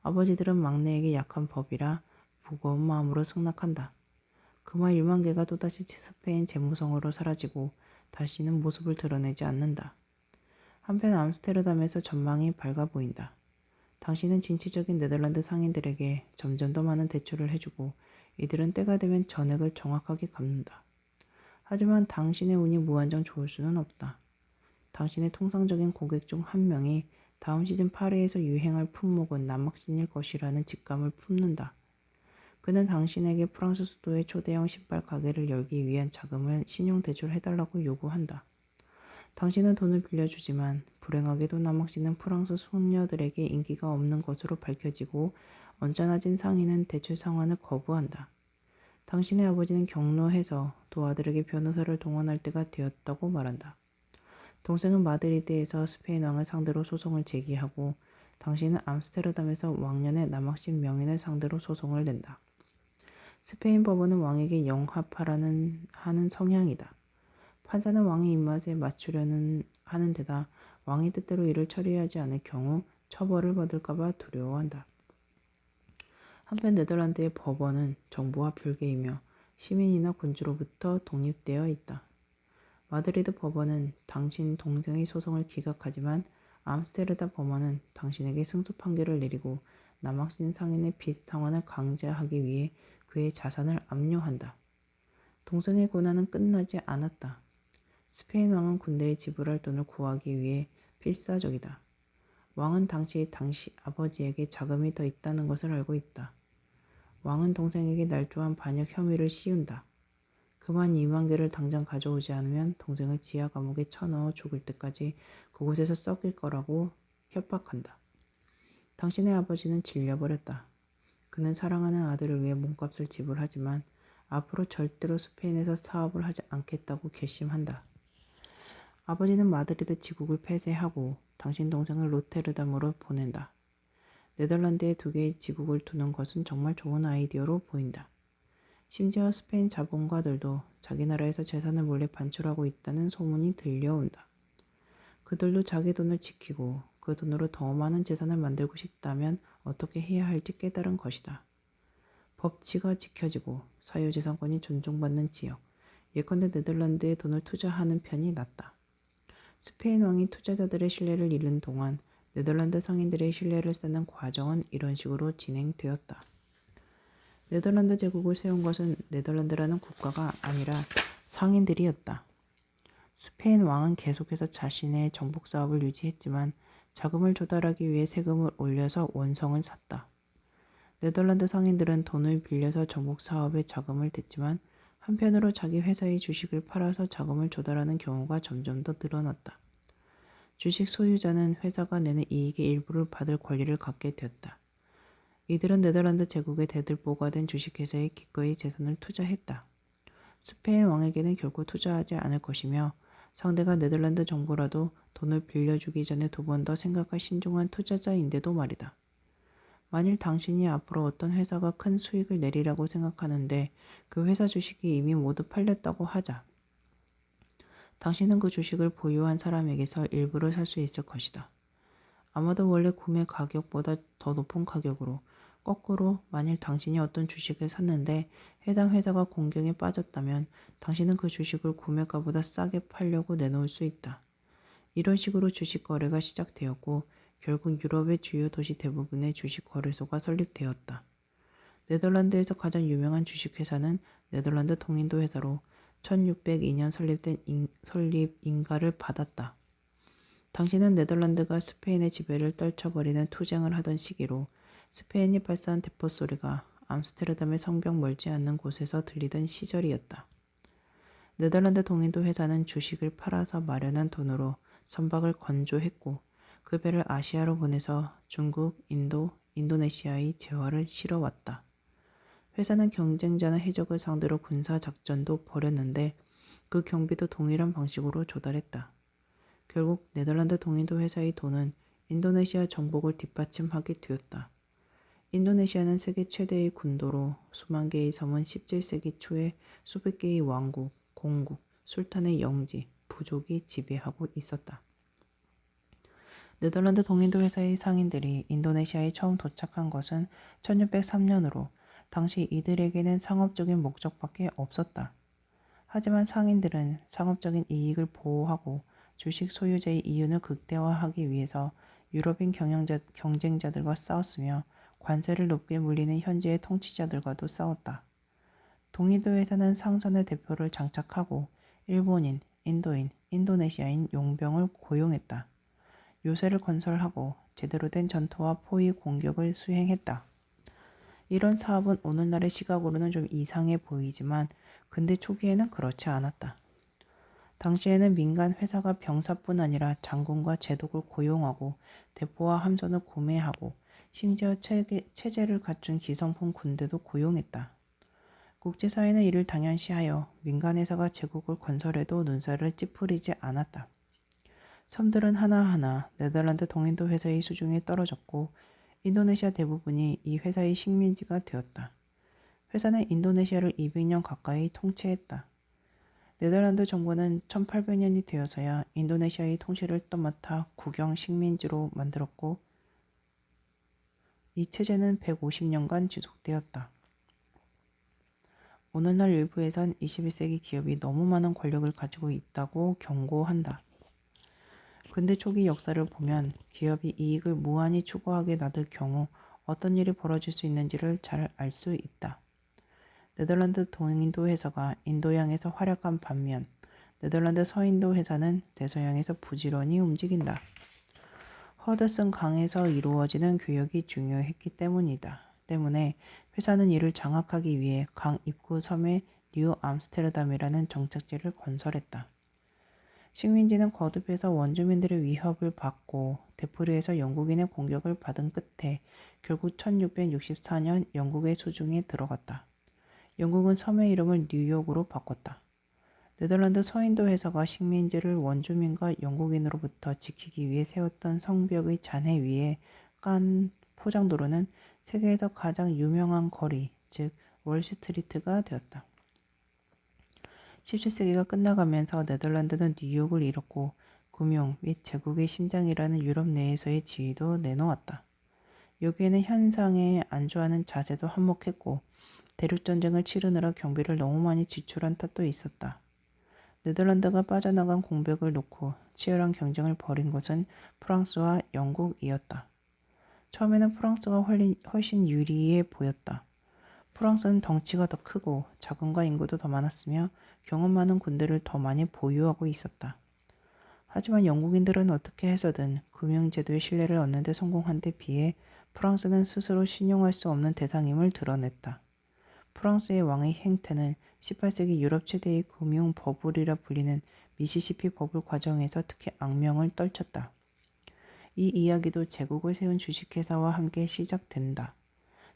아버지들은 막내에게 약한 법이라 무거운 마음으로 승낙한다. 그마 1만 개가 또다시 스페인 재무성으로 사라지고 다시는 모습을 드러내지 않는다. 한편 암스테르담에서 전망이 밝아 보인다. 당신은 진취적인 네덜란드 상인들에게 점점 더 많은 대출을 해주고 이들은 때가 되면 전액을 정확하게 갚는다. 하지만 당신의 운이 무한정 좋을 수는 없다. 당신의 통상적인 고객 중 한 명이 다음 시즌 파리에서 유행할 품목은 남막신일 것이라는 직감을 품는다. 그는 당신에게 프랑스 수도의 초대형 신발 가게를 열기 위한 자금을 신용대출해달라고 요구한다. 당신은 돈을 빌려주지만 불행하게도 남학신은 프랑스 숙녀들에게 인기가 없는 것으로 밝혀지고 언짢아진 상인은 대출 상환을 거부한다. 당신의 아버지는 경로해서 두 아들에게 변호사를 동원할 때가 되었다고 말한다. 동생은 마드리드에서 스페인 왕을 상대로 소송을 제기하고 당신은 암스테르담에서 왕년의 남학신 명인을 상대로 소송을 낸다. 스페인 법원은 왕에게 영합하라는 하는 성향이다. 판사는 왕의 입맛에 맞추려는 하는 데다 왕의 뜻대로 일을 처리하지 않을 경우 처벌을 받을까봐 두려워한다. 한편 네덜란드의 법원은 정부와 별개이며 시민이나 군주로부터 독립되어 있다. 마드리드 법원은 당신 동생의 소송을 기각하지만 암스테르담 법원은 당신에게 승소 판결을 내리고 남학신 상인의 빚 상환을 강제하기 위해 그의 자산을 압류한다. 동생의 고난은 끝나지 않았다. 스페인 왕은 군대에 지불할 돈을 구하기 위해 필사적이다. 왕은 당시 아버지에게 자금이 더 있다는 것을 알고 있다. 왕은 동생에게 날조한 반역 혐의를 씌운다. 그만 2만 개를 당장 가져오지 않으면 동생을 지하 감옥에 쳐넣어 죽을 때까지 그곳에서 썩일 거라고 협박한다. 당신의 아버지는 질려버렸다. 그는 사랑하는 아들을 위해 몸값을 지불하지만 앞으로 절대로 스페인에서 사업을 하지 않겠다고 결심한다. 아버지는 마드리드 지국을 폐쇄하고 당신 동생을 로테르담으로 보낸다. 네덜란드에 2개의 지국을 두는 것은 정말 좋은 아이디어로 보인다. 심지어 스페인 자본가들도 자기 나라에서 재산을 몰래 반출하고 있다는 소문이 들려온다. 그들도 자기 돈을 지키고 그 돈으로 더 많은 재산을 만들고 싶다면 어떻게 해야 할지 깨달은 것이다. 법치가 지켜지고 사유재산권이 존중받는 지역, 예컨대 네덜란드에 돈을 투자하는 편이 낫다. 스페인 왕이 투자자들의 신뢰를 잃는 동안 네덜란드 상인들의 신뢰를 쌓는 과정은 이런 식으로 진행되었다. 네덜란드 제국을 세운 것은 네덜란드라는 국가가 아니라 상인들이었다. 스페인 왕은 계속해서 자신의 정복 사업을 유지했지만 자금을 조달하기 위해 세금을 올려서 원성을 샀다. 네덜란드 상인들은 돈을 빌려서 정복 사업에 자금을 댔지만 한편으로 자기 회사의 주식을 팔아서 자금을 조달하는 경우가 점점 더 늘어났다. 주식 소유자는 회사가 내는 이익의 일부를 받을 권리를 갖게 되었다. 이들은 네덜란드 제국의 대들보가 된 주식회사에 기꺼이 재산을 투자했다. 스페인 왕에게는 결코 투자하지 않을 것이며 상대가 네덜란드 정부라도 돈을 빌려주기 전에 2번 더 생각할 신중한 투자자인데도 말이다. 만일 당신이 앞으로 어떤 회사가 큰 수익을 내리라고 생각하는데 그 회사 주식이 이미 모두 팔렸다고 하자. 당신은 그 주식을 보유한 사람에게서 일부를 살 수 있을 것이다. 아마도 원래 구매 가격보다 더 높은 가격으로, 거꾸로 만일 당신이 어떤 주식을 샀는데 해당 회사가 공경에 빠졌다면 당신은 그 주식을 구매가보다 싸게 팔려고 내놓을 수 있다. 이런 식으로 주식 거래가 시작되었고 결국 유럽의 주요 도시 대부분의 주식 거래소가 설립되었다. 네덜란드에서 가장 유명한 주식회사는 네덜란드 동인도 회사로 1602년 설립 인가를 받았다. 당시는 네덜란드가 스페인의 지배를 떨쳐버리는 투쟁을 하던 시기로 스페인이 발사한 대포 소리가 암스테르담의 성벽 멀지 않는 곳에서 들리던 시절이었다. 네덜란드 동인도 회사는 주식을 팔아서 마련한 돈으로 선박을 건조했고 그 배를 아시아로 보내서 중국, 인도, 인도네시아의 재화를 실어왔다. 회사는 경쟁자나 해적을 상대로 군사작전도 벌였는데 그 경비도 동일한 방식으로 조달했다. 결국 네덜란드 동인도 회사의 돈은 인도네시아 정복을 뒷받침하게 되었다. 인도네시아는 세계 최대의 군도로 수만 개의 섬은 17세기 초에 수백 개의 왕국, 공국, 술탄의 영지, 부족이 지배하고 있었다. 네덜란드 동인도 회사의 상인들이 인도네시아에 처음 도착한 것은 1603년으로 당시 이들에게는 상업적인 목적밖에 없었다. 하지만 상인들은 상업적인 이익을 보호하고 주식 소유자의 이윤을 극대화하기 위해서 유럽인 경쟁자들과 싸웠으며 관세를 높게 물리는 현지의 통치자들과도 싸웠다. 동인도 회사는 상선의 대표를 장착하고 일본인, 인도인, 인도네시아인 용병을 고용했다. 요새를 건설하고 제대로 된 전투와 포위 공격을 수행했다. 이런 사업은 오늘날의 시각으로는 좀 이상해 보이지만 근대 초기에는 그렇지 않았다. 당시에는 민간 회사가 병사뿐 아니라 장군과 제독을 고용하고 대포와 함선을 구매하고 심지어 체제를 갖춘 기성품 군대도 고용했다. 국제사회는 이를 당연시하여 민간 회사가 제국을 건설해도 눈살을 찌푸리지 않았다. 섬들은 하나하나 네덜란드 동인도 회사의 수중에 떨어졌고 인도네시아 대부분이 이 회사의 식민지가 되었다. 회사는 인도네시아를 200년 가까이 통치했다. 네덜란드 정부는 1800년이 되어서야 인도네시아의 통치를 떠맡아 국영 식민지로 만들었고 이 체제는 150년간 지속되었다. 오늘날 일부에선 21세기 기업이 너무 많은 권력을 가지고 있다고 경고한다. 근대 초기 역사를 보면 기업이 이익을 무한히 추구하게 놔둘 경우 어떤 일이 벌어질 수 있는지를 잘 알 수 있다. 네덜란드 동인도 회사가 인도양에서 활약한 반면 네덜란드 서인도 회사는 대서양에서 부지런히 움직인다. 허드슨 강에서 이루어지는 교역이 중요했기 때문에 회사는 이를 장악하기 위해 강 입구 섬에 뉴 암스테르담이라는 정착지를 건설했다. 식민지는 거듭해서 원주민들의 위협을 받고 되풀이해서 영국인의 공격을 받은 끝에 결국 1664년 영국의 수중에 들어갔다. 영국은 섬의 이름을 뉴욕으로 바꿨다. 네덜란드 서인도 회사가 식민지를 원주민과 영국인으로부터 지키기 위해 세웠던 성벽의 잔해 위에 깐 포장도로는 세계에서 가장 유명한 거리, 즉 월스트리트가 되었다. 17세기가 끝나가면서 네덜란드는 뉴욕을 잃었고 금융 및 제국의 심장이라는 유럽 내에서의 지위도 내놓았다. 여기에는 현상에 안주하는 자세도 한몫했고 대륙전쟁을 치르느라 경비를 너무 많이 지출한 탓도 있었다. 네덜란드가 빠져나간 공백을 놓고 치열한 경쟁을 벌인 것은 프랑스와 영국이었다. 처음에는 프랑스가 훨씬 유리해 보였다. 프랑스는 덩치가 더 크고 자금과 인구도 더 많았으며 경험 많은 군대를 더 많이 보유하고 있었다. 하지만 영국인들은 어떻게 해서든 금융제도의 신뢰를 얻는 데 성공한 데 비해 프랑스는 스스로 신용할 수 없는 대상임을 드러냈다. 프랑스의 왕의 행태는 18세기 유럽 최대의 금융 버블이라 불리는 미시시피 버블 과정에서 특히 악명을 떨쳤다. 이 이야기도 제국을 세운 주식회사와 함께 시작된다.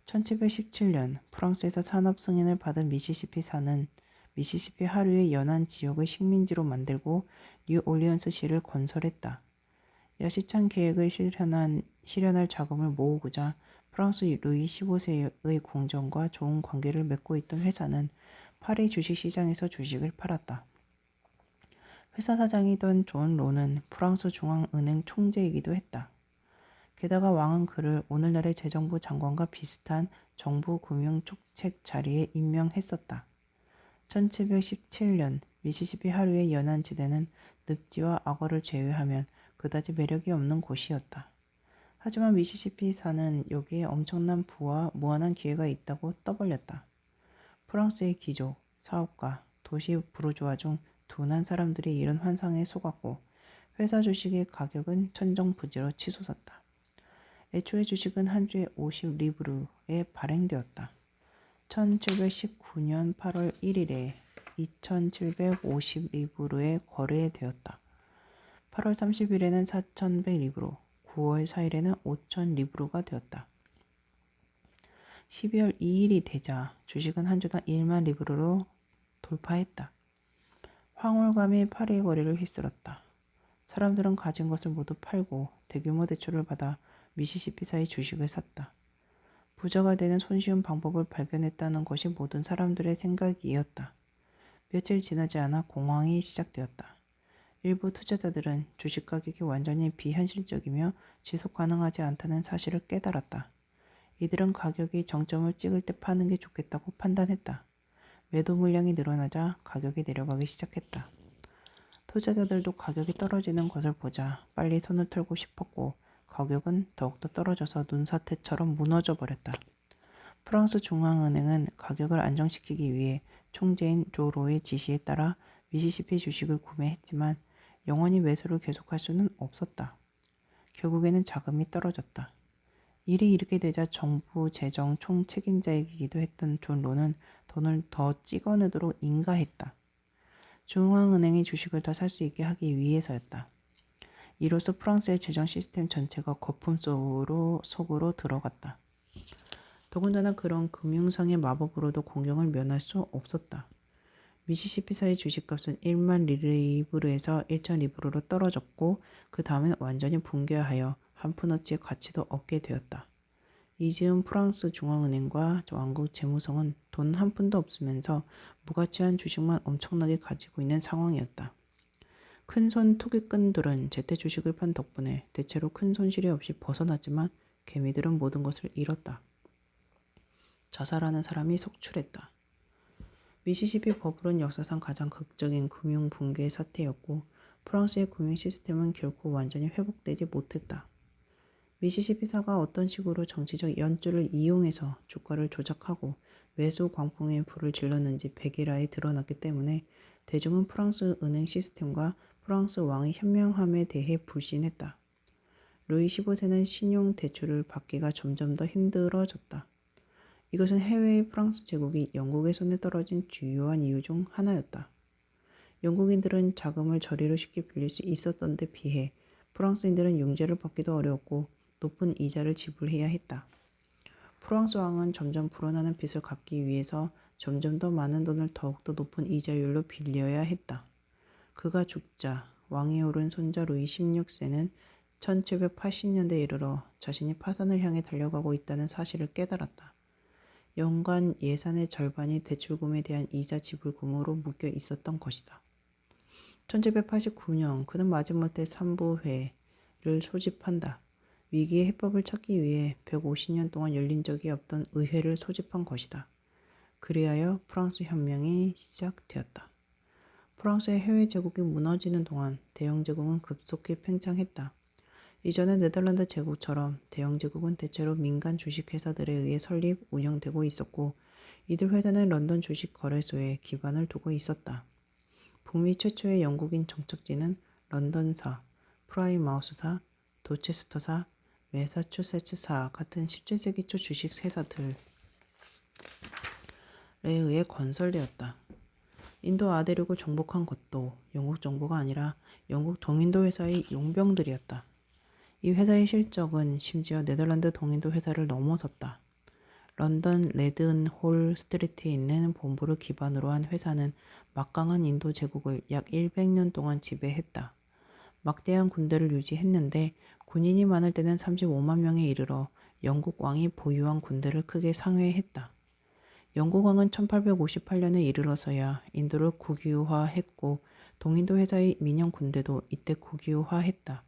1717년 프랑스에서 산업 승인을 받은 미시시피사는 미시시피 하류의 연안 지역을 식민지로 만들고 뉴올리언스시를 건설했다. 야시찬 계획을 실현할 자금을 모으고자 프랑스 루이 15세의 궁정과 좋은 관계를 맺고 있던 회사는 파리 주식시장에서 주식을 팔았다. 회사 사장이던 존 로는 프랑스 중앙은행 총재이기도 했다. 게다가 왕은 그를 오늘날의 재정부 장관과 비슷한 정부 금융 촉책 자리에 임명했었다. 1717년 미시시피 하류의 연안지대는 늪지와 악어를 제외하면 그다지 매력이 없는 곳이었다. 하지만 미시시피사는 여기에 엄청난 부와 무한한 기회가 있다고 떠벌렸다. 프랑스의 귀족, 사업가, 도시 부르주아 중 둔한 사람들이 이런 환상에 속았고 회사 주식의 가격은 천정부지로 치솟았다. 애초에 주식은 한 주에 50리브르에 발행되었다. 1719년 8월 1일에 2750리브르에 거래되었다. 8월 30일에는 4100리브르, 9월 4일에는 5000리브르가 되었다. 12월 2일이 되자 주식은 한 주당 1만 리브르로 돌파했다. 황홀감이 파리의 거리를 휩쓸었다. 사람들은 가진 것을 모두 팔고 대규모 대출을 받아 미시시피사의 주식을 샀다. 부자가 되는 손쉬운 방법을 발견했다는 것이 모든 사람들의 생각이었다. 며칠 지나지 않아 공황이 시작되었다. 일부 투자자들은 주식 가격이 완전히 비현실적이며 지속 가능하지 않다는 사실을 깨달았다. 이들은 가격이 정점을 찍을 때 파는 게 좋겠다고 판단했다. 매도 물량이 늘어나자 가격이 내려가기 시작했다. 투자자들도 가격이 떨어지는 것을 보자 빨리 손을 털고 싶었고 가격은 더욱더 떨어져서 눈사태처럼 무너져 버렸다. 프랑스 중앙은행은 가격을 안정시키기 위해 총재인 조로의 지시에 따라 미시시피 주식을 구매했지만 영원히 매수를 계속할 수는 없었다. 결국에는 자금이 떨어졌다. 일이 이렇게 되자 정부 재정 총책임자이기도 했던 존 로는 돈을 더 찍어내도록 인가했다. 중앙은행이 주식을 더 살 수 있게 하기 위해서였다. 이로써 프랑스의 재정 시스템 전체가 거품 속으로 들어갔다. 더군다나 그런 금융상의 마법으로도 공경을 면할 수 없었다. 미시시피사의 주식값은 1만 리브르에서 1천 리브르로 떨어졌고 그 다음엔 완전히 붕괴하여 한 푼어치의 가치도 없게 되었다. 이즈음 프랑스 중앙은행과 왕국 재무성은 돈 한 푼도 없으면서 무가치한 주식만 엄청나게 가지고 있는 상황이었다. 큰손 투기꾼들은 제때 주식을 판 덕분에 대체로 큰 손실이 없이 벗어났지만 개미들은 모든 것을 잃었다. 자살하는 사람이 속출했다. 미시시피 버블은 역사상 가장 극적인 금융 붕괴 사태였고 프랑스의 금융 시스템은 결코 완전히 회복되지 못했다. 미시시피사가 어떤 식으로 정치적 연줄을 이용해서 주가를 조작하고 매수 광풍에 불을 질렀는지 백일하에 드러났기 때문에 대중은 프랑스 은행 시스템과 프랑스 왕의 현명함에 대해 불신했다. 루이 15세는 신용 대출을 받기가 점점 더 힘들어졌다. 이것은 해외의 프랑스 제국이 영국의 손에 떨어진 주요한 이유 중 하나였다. 영국인들은 자금을 저리로 쉽게 빌릴 수 있었던 데 비해 프랑스인들은 융자를 받기도 어려웠고 높은 이자를 지불해야 했다. 프랑스 왕은 점점 불어나는 빚을 갚기 위해서 점점 더 많은 돈을 더욱더 높은 이자율로 빌려야 했다. 그가 죽자 왕에 오른 손자 루이 16세는 1780년대에 이르러 자신이 파산을 향해 달려가고 있다는 사실을 깨달았다. 연간 예산의 절반이 대출금에 대한 이자 지불금으로 묶여 있었던 것이다. 1789년 그는 마지못해 3부회를 소집한다. 위기의 해법을 찾기 위해 150년 동안 열린 적이 없던 의회를 소집한 것이다. 그리하여 프랑스 혁명이 시작되었다. 프랑스의 해외 제국이 무너지는 동안 대영 제국은 급속히 팽창했다. 이전의 네덜란드 제국처럼 대영 제국은 대체로 민간 주식회사들에 의해 설립, 운영되고 있었고 이들 회사는 런던 주식거래소에 기반을 두고 있었다. 북미 최초의 영국인 정착지는 런던사, 프라이마우스사, 도체스터사, 매사추세츠사 같은 17세기 초 주식회사들에 의해 건설되었다. 인도 아대륙을 정복한 것도 영국 정부가 아니라 영국 동인도 회사의 용병들이었다. 이 회사의 실적은 심지어 네덜란드 동인도 회사를 넘어섰다. 런던 레든홀 스트리트에 있는 본부를 기반으로 한 회사는 막강한 인도 제국을 약 100년 동안 지배했다. 막대한 군대를 유지했는데 군인이 많을 때는 35만 명에 이르러 영국 왕이 보유한 군대를 크게 상회했다. 영국 왕은 1858년에 이르러서야 인도를 국유화했고 동인도 회사의 민영 군대도 이때 국유화했다.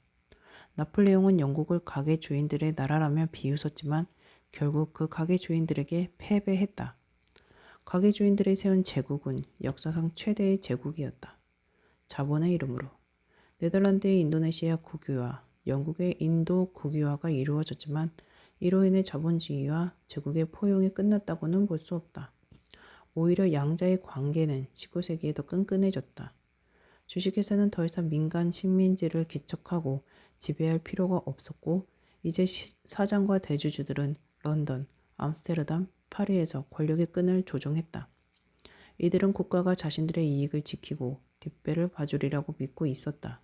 나폴레옹은 영국을 가게 주인들의 나라라며 비웃었지만 결국 그 가게 주인들에게 패배했다. 가게 주인들이 세운 제국은 역사상 최대의 제국이었다. 자본의 이름으로. 네덜란드의 인도네시아 국유화, 영국의 인도 국유화가 이루어졌지만 이로 인해 자본주의와 제국의 포용이 끝났다고는 볼 수 없다. 오히려 양자의 관계는 19세기에 더 끈끈해졌다. 주식회사는 더 이상 민간 식민지를 개척하고 지배할 필요가 없었고 이제 사장과 대주주들은 런던, 암스테르담, 파리에서 권력의 끈을 조종했다. 이들은 국가가 자신들의 이익을 지키고 뒷배를 봐주리라고 믿고 있었다.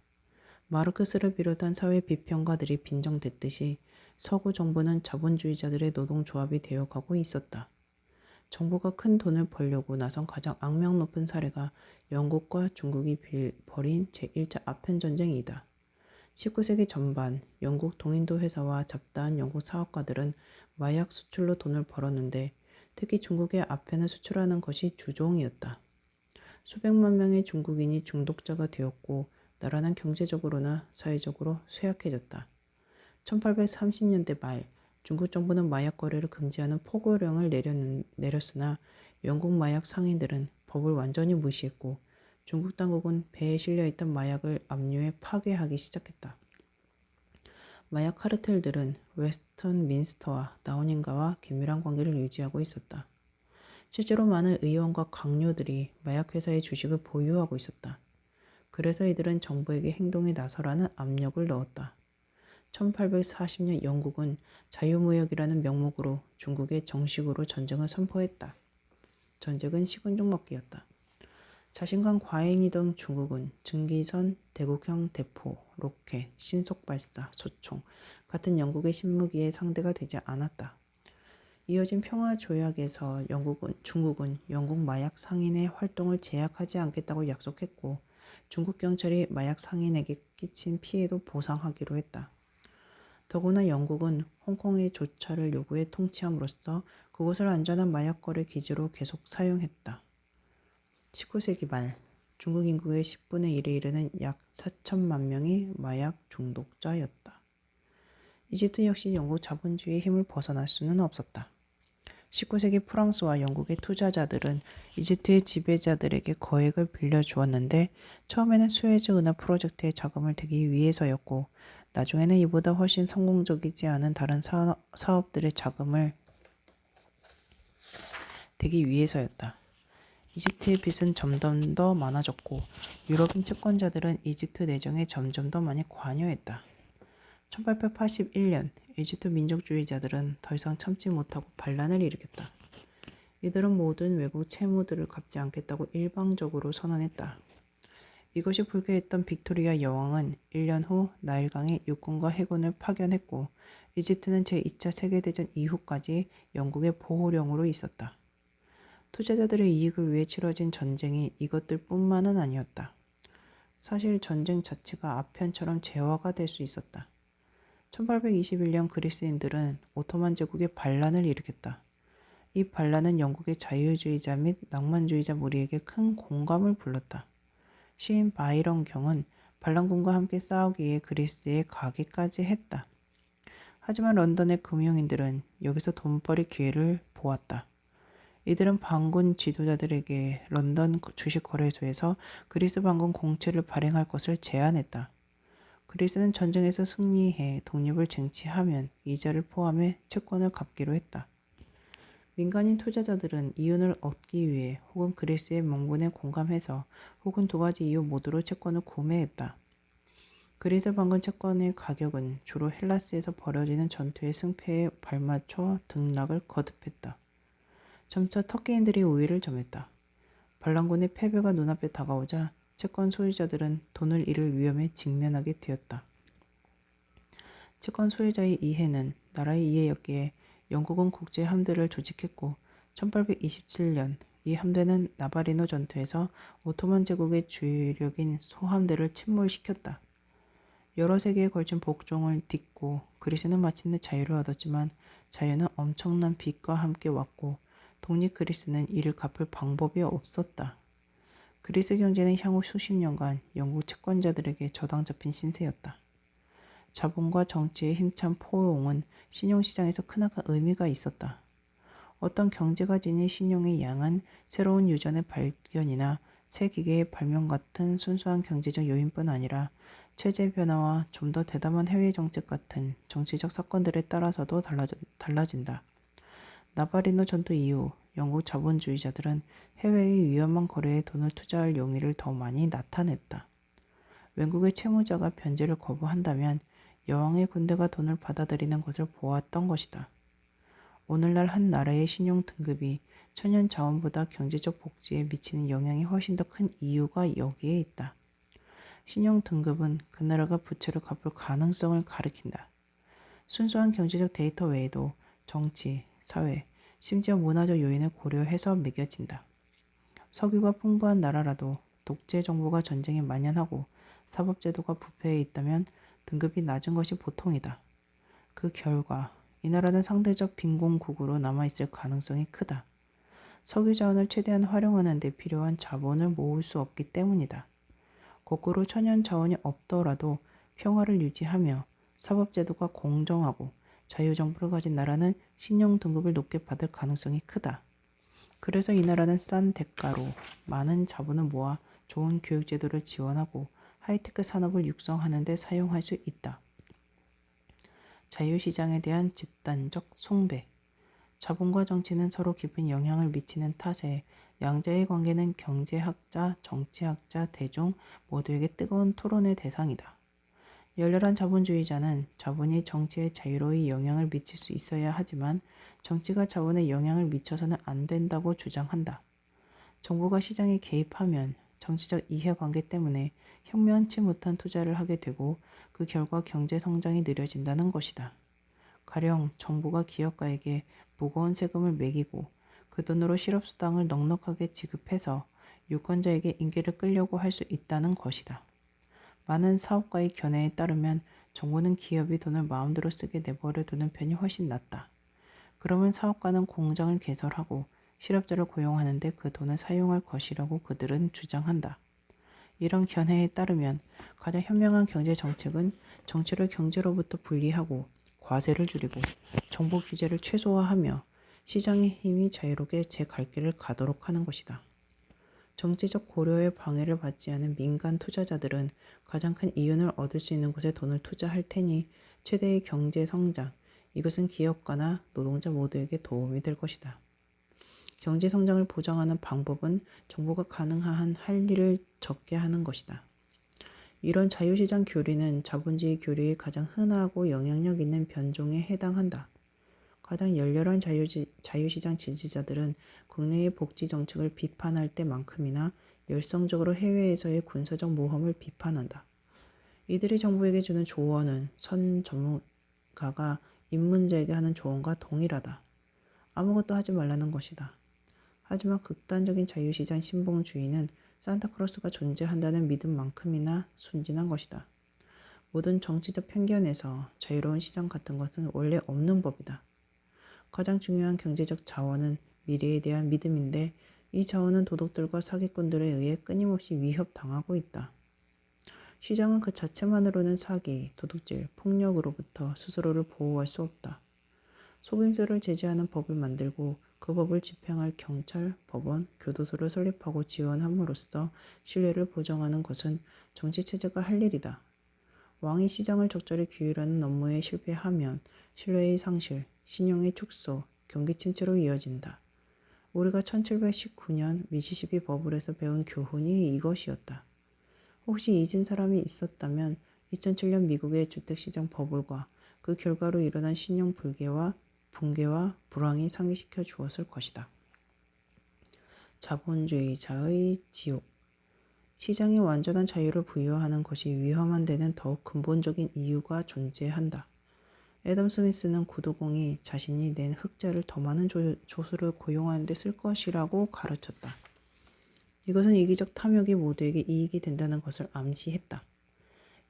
마르크스를 비롯한 사회 비평가들이 빈정댔듯이 서구 정부는 자본주의자들의 노동조합이 되어가고 있었다. 정부가 큰 돈을 벌려고 나선 가장 악명 높은 사례가 영국과 중국이 벌인 제1차 아편전쟁이다. 19세기 전반 영국 동인도 회사와 잡다한 영국 사업가들은 마약 수출로 돈을 벌었는데 특히 중국에 아펜을 수출하는 것이 주종이었다. 수백만 명의 중국인이 중독자가 되었고 나라는 경제적으로나 사회적으로 쇠약해졌다. 1830년대 말 중국 정부는 마약 거래를 금지하는 포고령을 내렸으나 영국 마약 상인들은 법을 완전히 무시했고 중국 당국은 배에 실려있던 마약을 압류해 파괴하기 시작했다. 마약 카르텔들은 웨스턴 민스터와 다우닝가와 긴밀한 관계를 유지하고 있었다. 실제로 많은 의원과 강요들이 마약 회사의 주식을 보유하고 있었다. 그래서 이들은 정부에게 행동에 나서라는 압력을 넣었다. 1840년 영국은 자유무역이라는 명목으로 중국에 정식으로 전쟁을 선포했다. 전쟁은 식은 죽 먹기였다. 자신간 과잉이던 중국은 증기선, 대국형 대포, 로켓, 신속발사, 소총 같은 영국의 신무기에 상대가 되지 않았다. 이어진 평화조약에서 중국은 영국 마약 상인의 활동을 제약하지 않겠다고 약속했고 중국 경찰이 마약 상인에게 끼친 피해도 보상하기로 했다. 더구나 영국은 홍콩의 조차를 요구해 통치함으로써 그곳을 안전한 마약 거래 기지로 계속 사용했다. 19세기 말 중국 인구의 10분의 1에 이르는 약 4천만 명이 마약 중독자였다. 이집트 역시 영국 자본주의의 힘을 벗어날 수는 없었다. 19세기 프랑스와 영국의 투자자들은 이집트의 지배자들에게 거액을 빌려주었는데 처음에는 수에즈 운하 프로젝트에 자금을 대기 위해서였고 나중에는 이보다 훨씬 성공적이지 않은 다른 사업들의 자금을 대기 위해서였다. 이집트의 빚은 점점 더 많아졌고 유럽인 채권자들은 이집트 내정에 점점 더 많이 관여했다. 1881년 이집트 민족주의자들은 더 이상 참지 못하고 반란을 일으켰다. 이들은 모든 외국 채무들을 갚지 않겠다고 일방적으로 선언했다. 이것이 불쾌했던 빅토리아 여왕은 1년 후 나일강에 육군과 해군을 파견했고 이집트는 제2차 세계대전 이후까지 영국의 보호령으로 있었다. 투자자들의 이익을 위해 치러진 전쟁이 이것들 뿐만은 아니었다. 사실 전쟁 자체가 아편처럼 재화가 될 수 있었다. 1821년 그리스인들은 오토만 제국의 반란을 일으켰다. 이 반란은 영국의 자유주의자 및 낭만주의자 무리에게 큰 공감을 불렀다. 시인 바이런 경은 반란군과 함께 싸우기 위해 그리스에 가기까지 했다. 하지만 런던의 금융인들은 여기서 돈벌이 기회를 보았다. 이들은 반군 지도자들에게 런던 주식거래소에서 그리스 반군 공채를 발행할 것을 제안했다. 그리스는 전쟁에서 승리해 독립을 쟁취하면 이자를 포함해 채권을 갚기로 했다. 민간인 투자자들은 이윤을 얻기 위해 혹은 그리스의 명분에 공감해서 혹은 두 가지 이유 모두로 채권을 구매했다. 그리스 반군 채권의 가격은 주로 헬라스에서 벌어지는 전투의 승패에 발맞춰 등락을 거듭했다. 점차 터키인들이 우위를 점했다. 반란군의 패배가 눈앞에 다가오자 채권 소유자들은 돈을 잃을 위험에 직면하게 되었다. 채권 소유자의 이해는 나라의 이해였기에 영국은 국제 함대를 조직했고 1827년 이 함대는 나바리노 전투에서 오토만 제국의 주력인 소함대를 침몰시켰다. 여러 세기에 걸친 복종을 딛고 그리스는 마침내 자유를 얻었지만 자유는 엄청난 빚과 함께 왔고 독립 그리스는 이를 갚을 방법이 없었다. 그리스 경제는 향후 수십 년간 영국 채권자들에게 저당 잡힌 신세였다. 자본과 정치의 힘찬 포용은 신용시장에서 크나큰 의미가 있었다. 어떤 경제가 지닌 신용의 양은 새로운 유전의 발견이나 새 기계의 발명 같은 순수한 경제적 요인뿐 아니라 체제 변화와 좀 더 대담한 해외 정책 같은 정치적 사건들에 따라서도 달라진다. 나바리노 전투 이후 영국 자본주의자들은 해외의 위험한 거래에 돈을 투자할 용의를 더 많이 나타냈다. 외국의 채무자가 변제를 거부한다면 여왕의 군대가 돈을 받아들이는 것을 보았던 것이다. 오늘날 한 나라의 신용 등급이 천연 자원보다 경제적 복지에 미치는 영향이 훨씬 더 큰 이유가 여기에 있다. 신용 등급은 그 나라가 부채를 갚을 가능성을 가리킨다. 순수한 경제적 데이터 외에도 정치, 사회, 심지어 문화적 요인을 고려해서 매겨진다. 석유가 풍부한 나라라도 독재 정부가 전쟁에 만연하고 사법제도가 부패해 있다면 등급이 낮은 것이 보통이다. 그 결과 이 나라는 상대적 빈곤국으로 남아있을 가능성이 크다. 석유 자원을 최대한 활용하는 데 필요한 자본을 모을 수 없기 때문이다. 거꾸로 천연 자원이 없더라도 평화를 유지하며 사법제도가 공정하고 자유정부를 가진 나라는 신용 등급을 높게 받을 가능성이 크다. 그래서 이 나라는 싼 대가로 많은 자본을 모아 좋은 교육제도를 지원하고 하이테크 산업을 육성하는 데 사용할 수 있다. 자유시장에 대한 집단적 숭배. 자본과 정치는 서로 깊은 영향을 미치는 탓에 양자의 관계는 경제학자, 정치학자, 대중 모두에게 뜨거운 토론의 대상이다. 열렬한 자본주의자는 자본이 정치에 자유로이 영향을 미칠 수 있어야 하지만 정치가 자본에 영향을 미쳐서는 안 된다고 주장한다. 정부가 시장에 개입하면 정치적 이해관계 때문에 현명치 못한 투자를 하게 되고 그 결과 경제 성장이 느려진다는 것이다. 가령 정부가 기업가에게 무거운 세금을 매기고 그 돈으로 실업수당을 넉넉하게 지급해서 유권자에게 인기를 끌려고 할 수 있다는 것이다. 많은 사업가의 견해에 따르면 정부는 기업이 돈을 마음대로 쓰게 내버려 두는 편이 훨씬 낫다. 그러면 사업가는 공장을 개설하고 실업자를 고용하는데 그 돈을 사용할 것이라고 그들은 주장한다. 이런 견해에 따르면 가장 현명한 경제 정책은 정치를 경제로부터 분리하고 과세를 줄이고 정부 규제를 최소화하며 시장의 힘이 자유롭게 제 갈 길을 가도록 하는 것이다. 정치적 고려의 방해를 받지 않은 민간 투자자들은 가장 큰 이윤을 얻을 수 있는 곳에 돈을 투자할 테니 최대의 경제 성장, 이것은 기업가나 노동자 모두에게 도움이 될 것이다. 경제 성장을 보장하는 방법은 정부가 가능한 할 일을 적게 하는 것이다. 이런 자유시장 교리는 자본주의 교리의 가장 흔하고 영향력 있는 변종에 해당한다. 가장 열렬한 자유시장 지지자들은 국내의 복지 정책을 비판할 때만큼이나 열성적으로 해외에서의 군사적 모험을 비판한다. 이들이 정부에게 주는 조언은 선 전문가가 입문자에게 하는 조언과 동일하다. 아무것도 하지 말라는 것이다. 하지만 극단적인 자유시장 신봉주의는 산타클로스가 존재한다는 믿음만큼이나 순진한 것이다. 모든 정치적 편견에서 자유로운 시장 같은 것은 원래 없는 법이다. 가장 중요한 경제적 자원은 미래에 대한 믿음인데 이 자원은 도둑들과 사기꾼들에 의해 끊임없이 위협당하고 있다. 시장은 그 자체만으로는 사기, 도둑질, 폭력으로부터 스스로를 보호할 수 없다. 속임수를 제재하는 법을 만들고 그 법을 집행할 경찰, 법원, 교도소를 설립하고 지원함으로써 신뢰를 보장하는 것은 정치체제가 할 일이다. 왕이 시장을 적절히 규율하는 업무에 실패하면 신뢰의 상실, 신용의 축소, 경기 침체로 이어진다. 우리가 1719년 미시시피 버블에서 배운 교훈이 이것이었다. 혹시 잊은 사람이 있었다면 2007년 미국의 주택시장 버블과 그 결과로 일어난 신용 붕괴와 불황이 상기시켜 주었을 것이다. 자본주의자의 지옥. 시장에 완전한 자유를 부여하는 것이 위험한 데는 더욱 근본적인 이유가 존재한다. 애덤 스미스는 구두공이 자신이 낸 흑자를 더 많은 조수를 고용하는 데 쓸 것이라고 가르쳤다. 이것은 이기적 탐욕이 모두에게 이익이 된다는 것을 암시했다.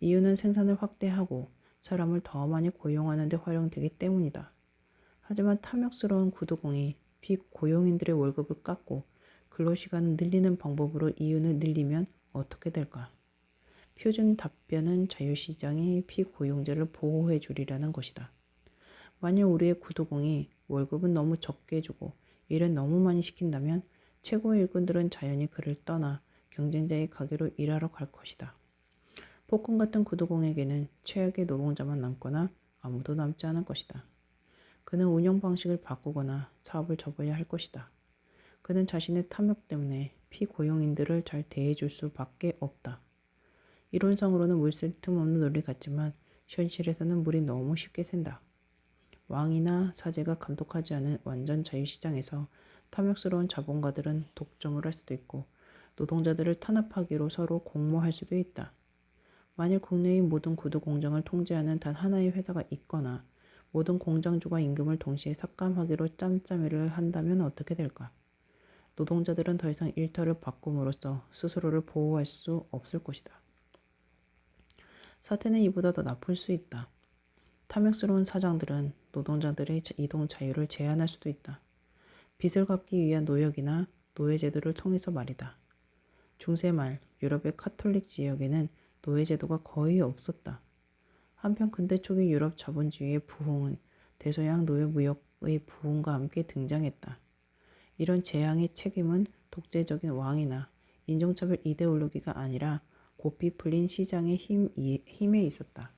이유는 생산을 확대하고 사람을 더 많이 고용하는 데 활용되기 때문이다. 하지만 탐욕스러운 구두공이 비고용인들의 월급을 깎고 근로시간을 늘리는 방법으로 이윤을 늘리면 어떻게 될까? 표준 답변은 자유시장이 피고용자를 보호해 주리라는 것이다. 만약 우리의 구두공이 월급은 너무 적게 주고 일은 너무 많이 시킨다면 최고의 일꾼들은 자연히 그를 떠나 경쟁자의 가게로 일하러 갈 것이다. 폭군 같은 구두공에게는 최악의 노동자만 남거나 아무도 남지 않을 것이다. 그는 운영 방식을 바꾸거나 사업을 접어야 할 것이다. 그는 자신의 탐욕 때문에 피고용인들을 잘 대해줄 수밖에 없다. 이론상으로는 물 쓸 틈 없는 논리 같지만 현실에서는 물이 너무 쉽게 샌다. 왕이나 사제가 감독하지 않은 완전 자유시장에서 탐욕스러운 자본가들은 독점을 할 수도 있고 노동자들을 탄압하기로 서로 공모할 수도 있다. 만일 국내의 모든 구두 공장을 통제하는 단 하나의 회사가 있거나 모든 공장주가 임금을 동시에 삭감하기로 짬짬이를 한다면 어떻게 될까? 노동자들은 더 이상 일터를 바꿈으로써 스스로를 보호할 수 없을 것이다. 사태는 이보다 더 나쁠 수 있다. 탐욕스러운 사장들은 노동자들의 이동 자유를 제한할 수도 있다. 빚을 갚기 위한 노역이나 노예제도를 통해서 말이다. 중세 말 유럽의 카톨릭 지역에는 노예제도가 거의 없었다. 한편 근대 초기 유럽 자본주의의 부흥은 대서양 노예 무역의 부흥과 함께 등장했다. 이런 재앙의 책임은 독재적인 왕이나 인종차별 이데올로기가 아니라 고삐 풀린 시장의 힘에 있었다.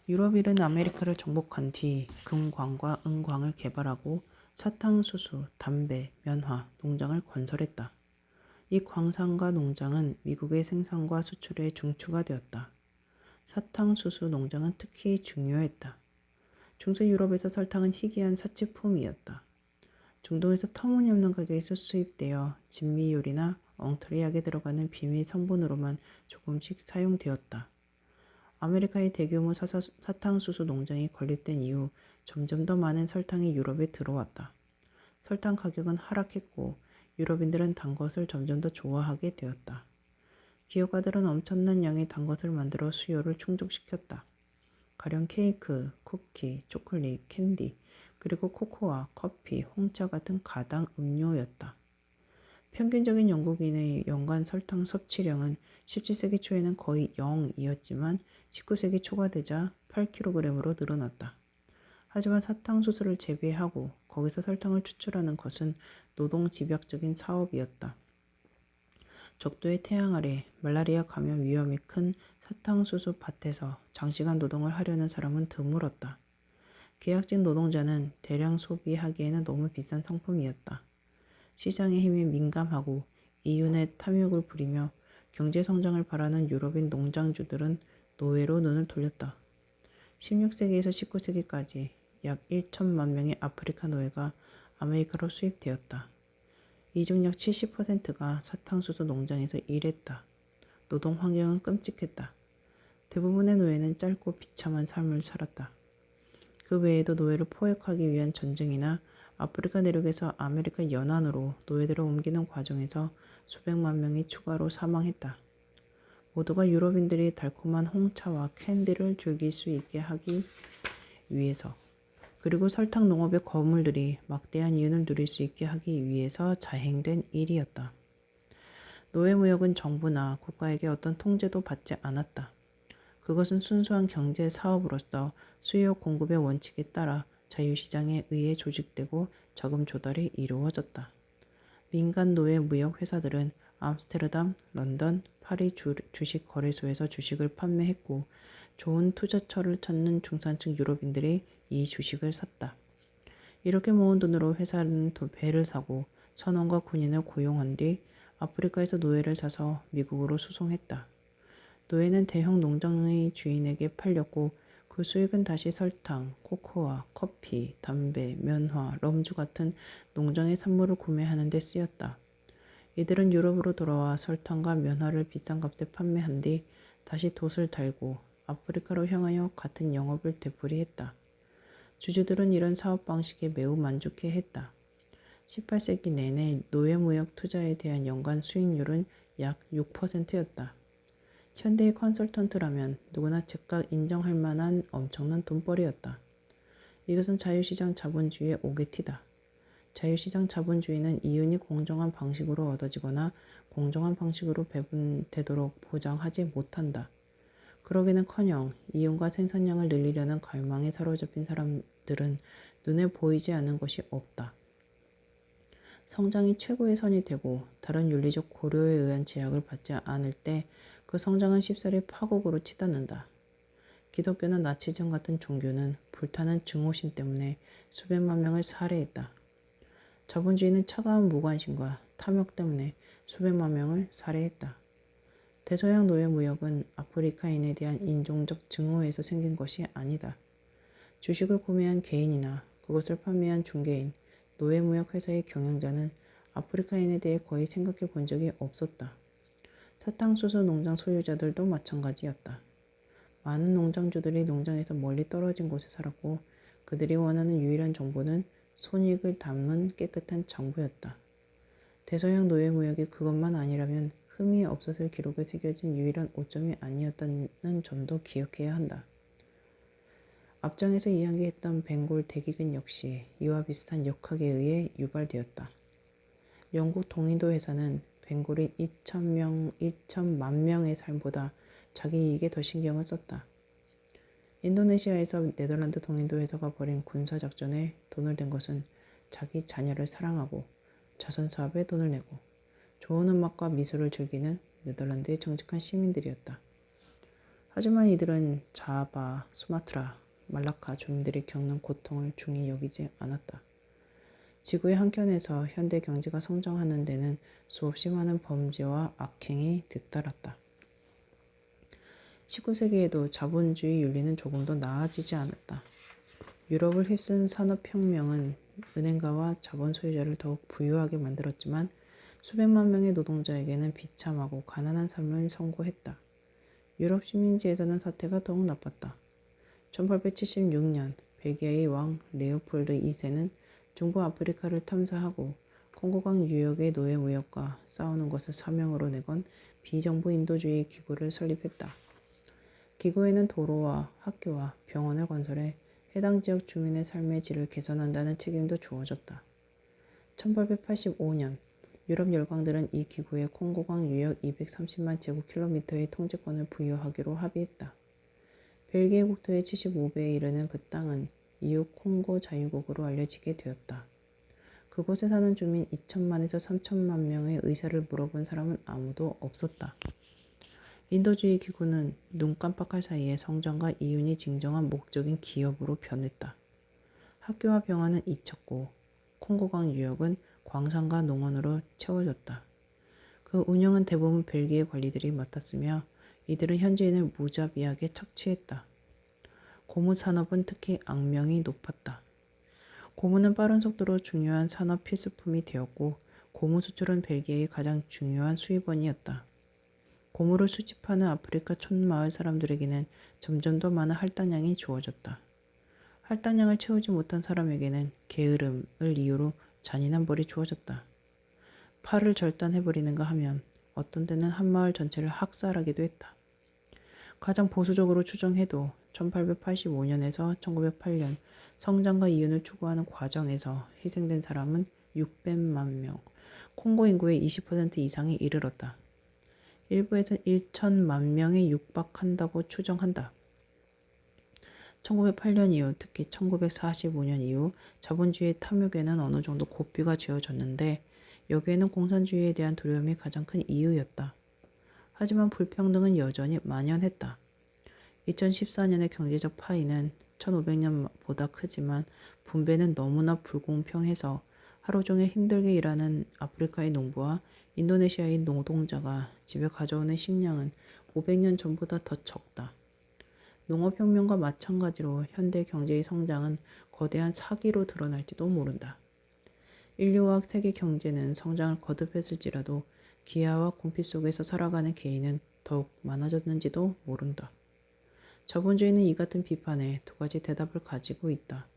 유럽인은 아메리카를 정복한 뒤 금광과 은광을 개발하고 사탕수수, 담배, 면화, 농장을 건설했다. 이 광산과 농장은 미국의 생산과 수출의 중추가 되었다. 사탕수수 농장은 특히 중요했다. 중세 유럽에서 설탕은 희귀한 사치품이었다. 중동에서 터무니없는 가격에서 수입되어 진미 요리나 엉터리약에 들어가는 비밀 성분으로만 조금씩 사용되었다. 아메리카의 대규모 사탕수수 농장이 건립된 이후 점점 더 많은 설탕이 유럽에 들어왔다. 설탕 가격은 하락했고 유럽인들은 단 것을 점점 더 좋아하게 되었다. 기업가들은 엄청난 양의 단 것을 만들어 수요를 충족시켰다. 가령 케이크, 쿠키, 초콜릿, 캔디, 그리고 코코아, 커피, 홍차 같은 가당 음료였다. 평균적인 영국인의 연간 설탕 섭취량은 17세기 초에는 거의 0이었지만 19세기 초가 되자 8kg으로 늘어났다. 하지만 사탕수수를 재배하고 거기서 설탕을 추출하는 것은 노동 집약적인 사업이었다. 적도의 태양 아래 말라리아 감염 위험이 큰 사탕수수 밭에서 장시간 노동을 하려는 사람은 드물었다. 계약직 노동자는 대량 소비하기에는 너무 비싼 상품이었다. 시장의 힘에 민감하고 이윤에 탐욕을 부리며 경제 성장을 바라는 유럽인 농장주들은 노예로 눈을 돌렸다. 16세기에서 19세기까지 약 1천만 명의 아프리카 노예가 아메리카로 수입되었다. 이 중 약 70%가 사탕수수 농장에서 일했다. 노동 환경은 끔찍했다. 대부분의 노예는 짧고 비참한 삶을 살았다. 그 외에도 노예를 포획하기 위한 전쟁이나 아프리카 내륙에서 아메리카 연안으로 노예들을 옮기는 과정에서 수백만 명이 추가로 사망했다. 모두가 유럽인들이 달콤한 홍차와 캔디를 즐길 수 있게 하기 위해서, 그리고 설탕 농업의 거물들이 막대한 이윤을 누릴 수 있게 하기 위해서 자행된 일이었다. 노예무역은 정부나 국가에게 어떤 통제도 받지 않았다. 그것은 순수한 경제 사업으로서 수요 공급의 원칙에 따라 자유시장에 의해 조직되고 자금 조달이 이루어졌다. 민간 노예 무역 회사들은 암스테르담, 런던, 파리 주식 거래소에서 주식을 판매했고 좋은 투자처를 찾는 중산층 유럽인들이 이 주식을 샀다. 이렇게 모은 돈으로 회사는 배를 사고 선원과 군인을 고용한 뒤 아프리카에서 노예를 사서 미국으로 수송했다. 노예는 대형 농장의 주인에게 팔렸고 그 수익은 다시 설탕, 코코아, 커피, 담배, 면화, 럼주 같은 농장의 산물을 구매하는 데 쓰였다. 이들은 유럽으로 돌아와 설탕과 면화를 비싼 값에 판매한 뒤 다시 돛을 달고 아프리카로 향하여 같은 영업을 되풀이했다. 주주들은 이런 사업 방식에 매우 만족해했다. 18세기 내내 노예무역 투자에 대한 연간 수익률은 약 6%였다. 현대의 컨설턴트라면 누구나 즉각 인정할 만한 엄청난 돈벌이였다. 이것은 자유시장 자본주의의 오개티다. 자유시장 자본주의는 이윤이 공정한 방식으로 얻어지거나 공정한 방식으로 배분되도록 보장하지 못한다. 그러기는커녕 이윤과 생산량을 늘리려는 갈망에 사로잡힌 사람들은 눈에 보이지 않는 것이 없다. 성장이 최고의 선이 되고 다른 윤리적 고려에 의한 제약을 받지 않을 때 그 성장은 쉽사리 파국으로 치닫는다. 기독교나 나치즘 같은 종교는 불타는 증오심 때문에 수백만 명을 살해했다. 자본주의는 차가운 무관심과 탐욕 때문에 수백만 명을 살해했다. 대서양 노예무역은 아프리카인에 대한 인종적 증오에서 생긴 것이 아니다. 주식을 구매한 개인이나 그것을 판매한 중개인, 노예무역 회사의 경영자는 아프리카인에 대해 거의 생각해 본 적이 없었다. 사탕수수 농장 소유자들도 마찬가지였다. 많은 농장주들이 농장에서 멀리 떨어진 곳에 살았고 그들이 원하는 유일한 정보는 손익을 담은 깨끗한 정보였다. 대서양 노예무역이 그것만 아니라면 흠이 없었을 기록에 새겨진 유일한 오점이 아니었다는 점도 기억해야 한다. 앞장에서 이야기했던 벵골 대기근 역시 이와 비슷한 역학에 의해 유발되었다. 영국 동인도 회사는 벵골이 2천만 명의 삶보다 자기 이익에 더 신경을 썼다. 인도네시아에서 네덜란드 동인도 회사가 벌인 군사작전에 돈을 댄 것은 자기 자녀를 사랑하고 자선사업에 돈을 내고 좋은 음악과 미술을 즐기는 네덜란드의 정직한 시민들이었다. 하지만 이들은 자바, 수마트라, 말라카 주민들이 겪는 고통을 중히 여기지 않았다. 지구의 한켠에서 현대 경제가 성장하는 데는 수없이 많은 범죄와 악행이 뒤따랐다. 19세기에도 자본주의 윤리는 조금도 나아지지 않았다. 유럽을 휩쓴 산업혁명은 은행가와 자본 소유자를 더욱 부유하게 만들었지만 수백만 명의 노동자에게는 비참하고 가난한 삶을 선고했다. 유럽 식민지에서는 사태가 더욱 나빴다. 1876년 벨기아의 왕 레오폴드 2세는 중부 아프리카를 탐사하고 콩고강 유역의 노예 무역과 싸우는 것을 사명으로 내건 비정부 인도주의 기구를 설립했다. 기구에는 도로와 학교와 병원을 건설해 해당 지역 주민의 삶의 질을 개선한다는 책임도 주어졌다. 1885년 유럽 열강들은 이 기구에 콩고강 유역 230만 제곱킬로미터의 통제권을 부여하기로 합의했다. 벨기에 국토의 75배에 이르는 그 땅은 이후 콩고 자유국으로 알려지게 되었다. 그곳에 사는 주민 2천만에서 3천만 명의 의사를 물어본 사람은 아무도 없었다. 인도주의 기구는 눈 깜빡할 사이에 성장과 이윤이 징정한 목적인 기업으로 변했다. 학교와 병원은 잊혔고 콩고강 유역은 광산과 농원으로 채워졌다. 그 운영은 대부분 벨기에 관리들이 맡았으며 이들은 현지인을 무자비하게 착취했다. 고무 산업은 특히 악명이 높았다. 고무는 빠른 속도로 중요한 산업 필수품이 되었고 고무 수출은 벨기에의 가장 중요한 수입원이었다. 고무를 수집하는 아프리카 촌마을 사람들에게는 점점 더 많은 할당량이 주어졌다. 할당량을 채우지 못한 사람에게는 게으름을 이유로 잔인한 벌이 주어졌다. 팔을 절단해버리는가 하면 어떤 때는 한 마을 전체를 학살하기도 했다. 가장 보수적으로 추정해도 1885년에서 1908년 성장과 이윤을 추구하는 과정에서 희생된 사람은 600만 명, 콩고 인구의 20% 이상에 이르렀다. 일부에선 1천만 명에 육박한다고 추정한다. 1908년 이후, 특히 1945년 이후 자본주의의 탐욕에는 어느 정도 고삐가 지어졌는데 여기에는 공산주의에 대한 두려움이 가장 큰 이유였다. 하지만 불평등은 여전히 만연했다. 2014년의 경제적 파이는 1500년보다 크지만 분배는 너무나 불공평해서 하루 종일 힘들게 일하는 아프리카의 농부와 인도네시아의 노동자가 집에 가져오는 식량은 500년 전보다 더 적다. 농업혁명과 마찬가지로 현대 경제의 성장은 거대한 사기로 드러날지도 모른다. 인류와 세계 경제는 성장을 거듭했을지라도 기아와 공피 속에서 살아가는 개인은 더욱 많아졌는지도 모른다. 자본주의는 이 같은 비판에 두 가지 대답을 가지고 있다.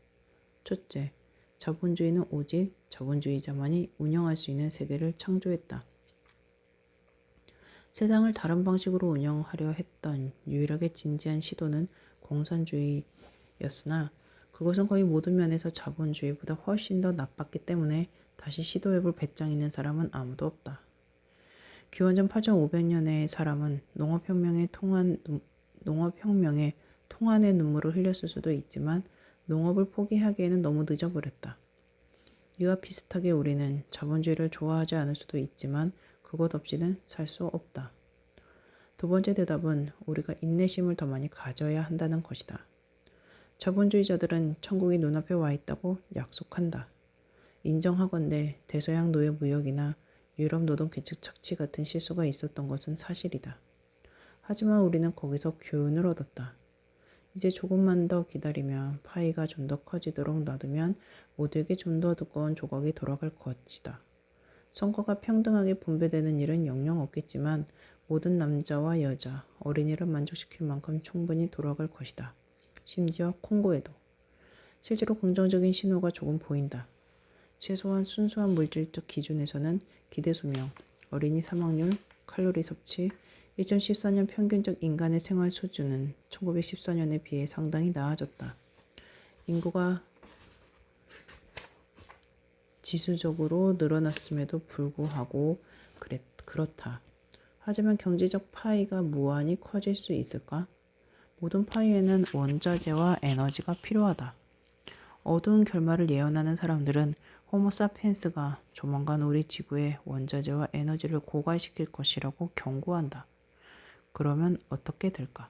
첫째, 자본주의는 오직 자본주의자만이 운영할 수 있는 세계를 창조했다. 세상을 다른 방식으로 운영하려 했던 유일하게 진지한 시도는 공산주의였으나 그것은 거의 모든 면에서 자본주의보다 훨씬 더 나빴기 때문에 다시 시도해볼 배짱 있는 사람은 아무도 없다. 기원전 8500년의 사람은 농업혁명에 통한의 눈물을 흘렸을 수도 있지만 농업을 포기하기에는 너무 늦어버렸다. 이와 비슷하게 우리는 자본주의를 좋아하지 않을 수도 있지만 그것 없이는 살 수 없다. 두 번째 대답은 우리가 인내심을 더 많이 가져야 한다는 것이다. 자본주의자들은 천국이 눈앞에 와 있다고 약속한다. 인정하건대 대서양 노예 무역이나 유럽 노동 계층 착취 같은 실수가 있었던 것은 사실이다. 하지만 우리는 거기서 교훈을 얻었다. 이제 조금만 더 기다리면 파이가 좀 더 커지도록 놔두면 모두에게 좀 더 두꺼운 조각이 돌아갈 것이다. 성과가 평등하게 분배되는 일은 영영 없겠지만 모든 남자와 여자, 어린이를 만족시킬 만큼 충분히 돌아갈 것이다. 심지어 콩고에도. 실제로 긍정적인 신호가 조금 보인다. 최소한 순수한 물질적 기준에서는 기대 수명, 어린이 사망률, 칼로리 섭취, 2014년 평균적 인간의 생활 수준은 1914년에 비해 상당히 나아졌다. 인구가 지수적으로 늘어났음에도 불구하고 그렇다. 하지만 경제적 파이가 무한히 커질 수 있을까? 모든 파이에는 원자재와 에너지가 필요하다. 어두운 결말을 예언하는 사람들은 호모사피엔스가 조만간 우리 지구에 원자재와 에너지를 고갈시킬 것이라고 경고한다. 그러면 어떻게 될까?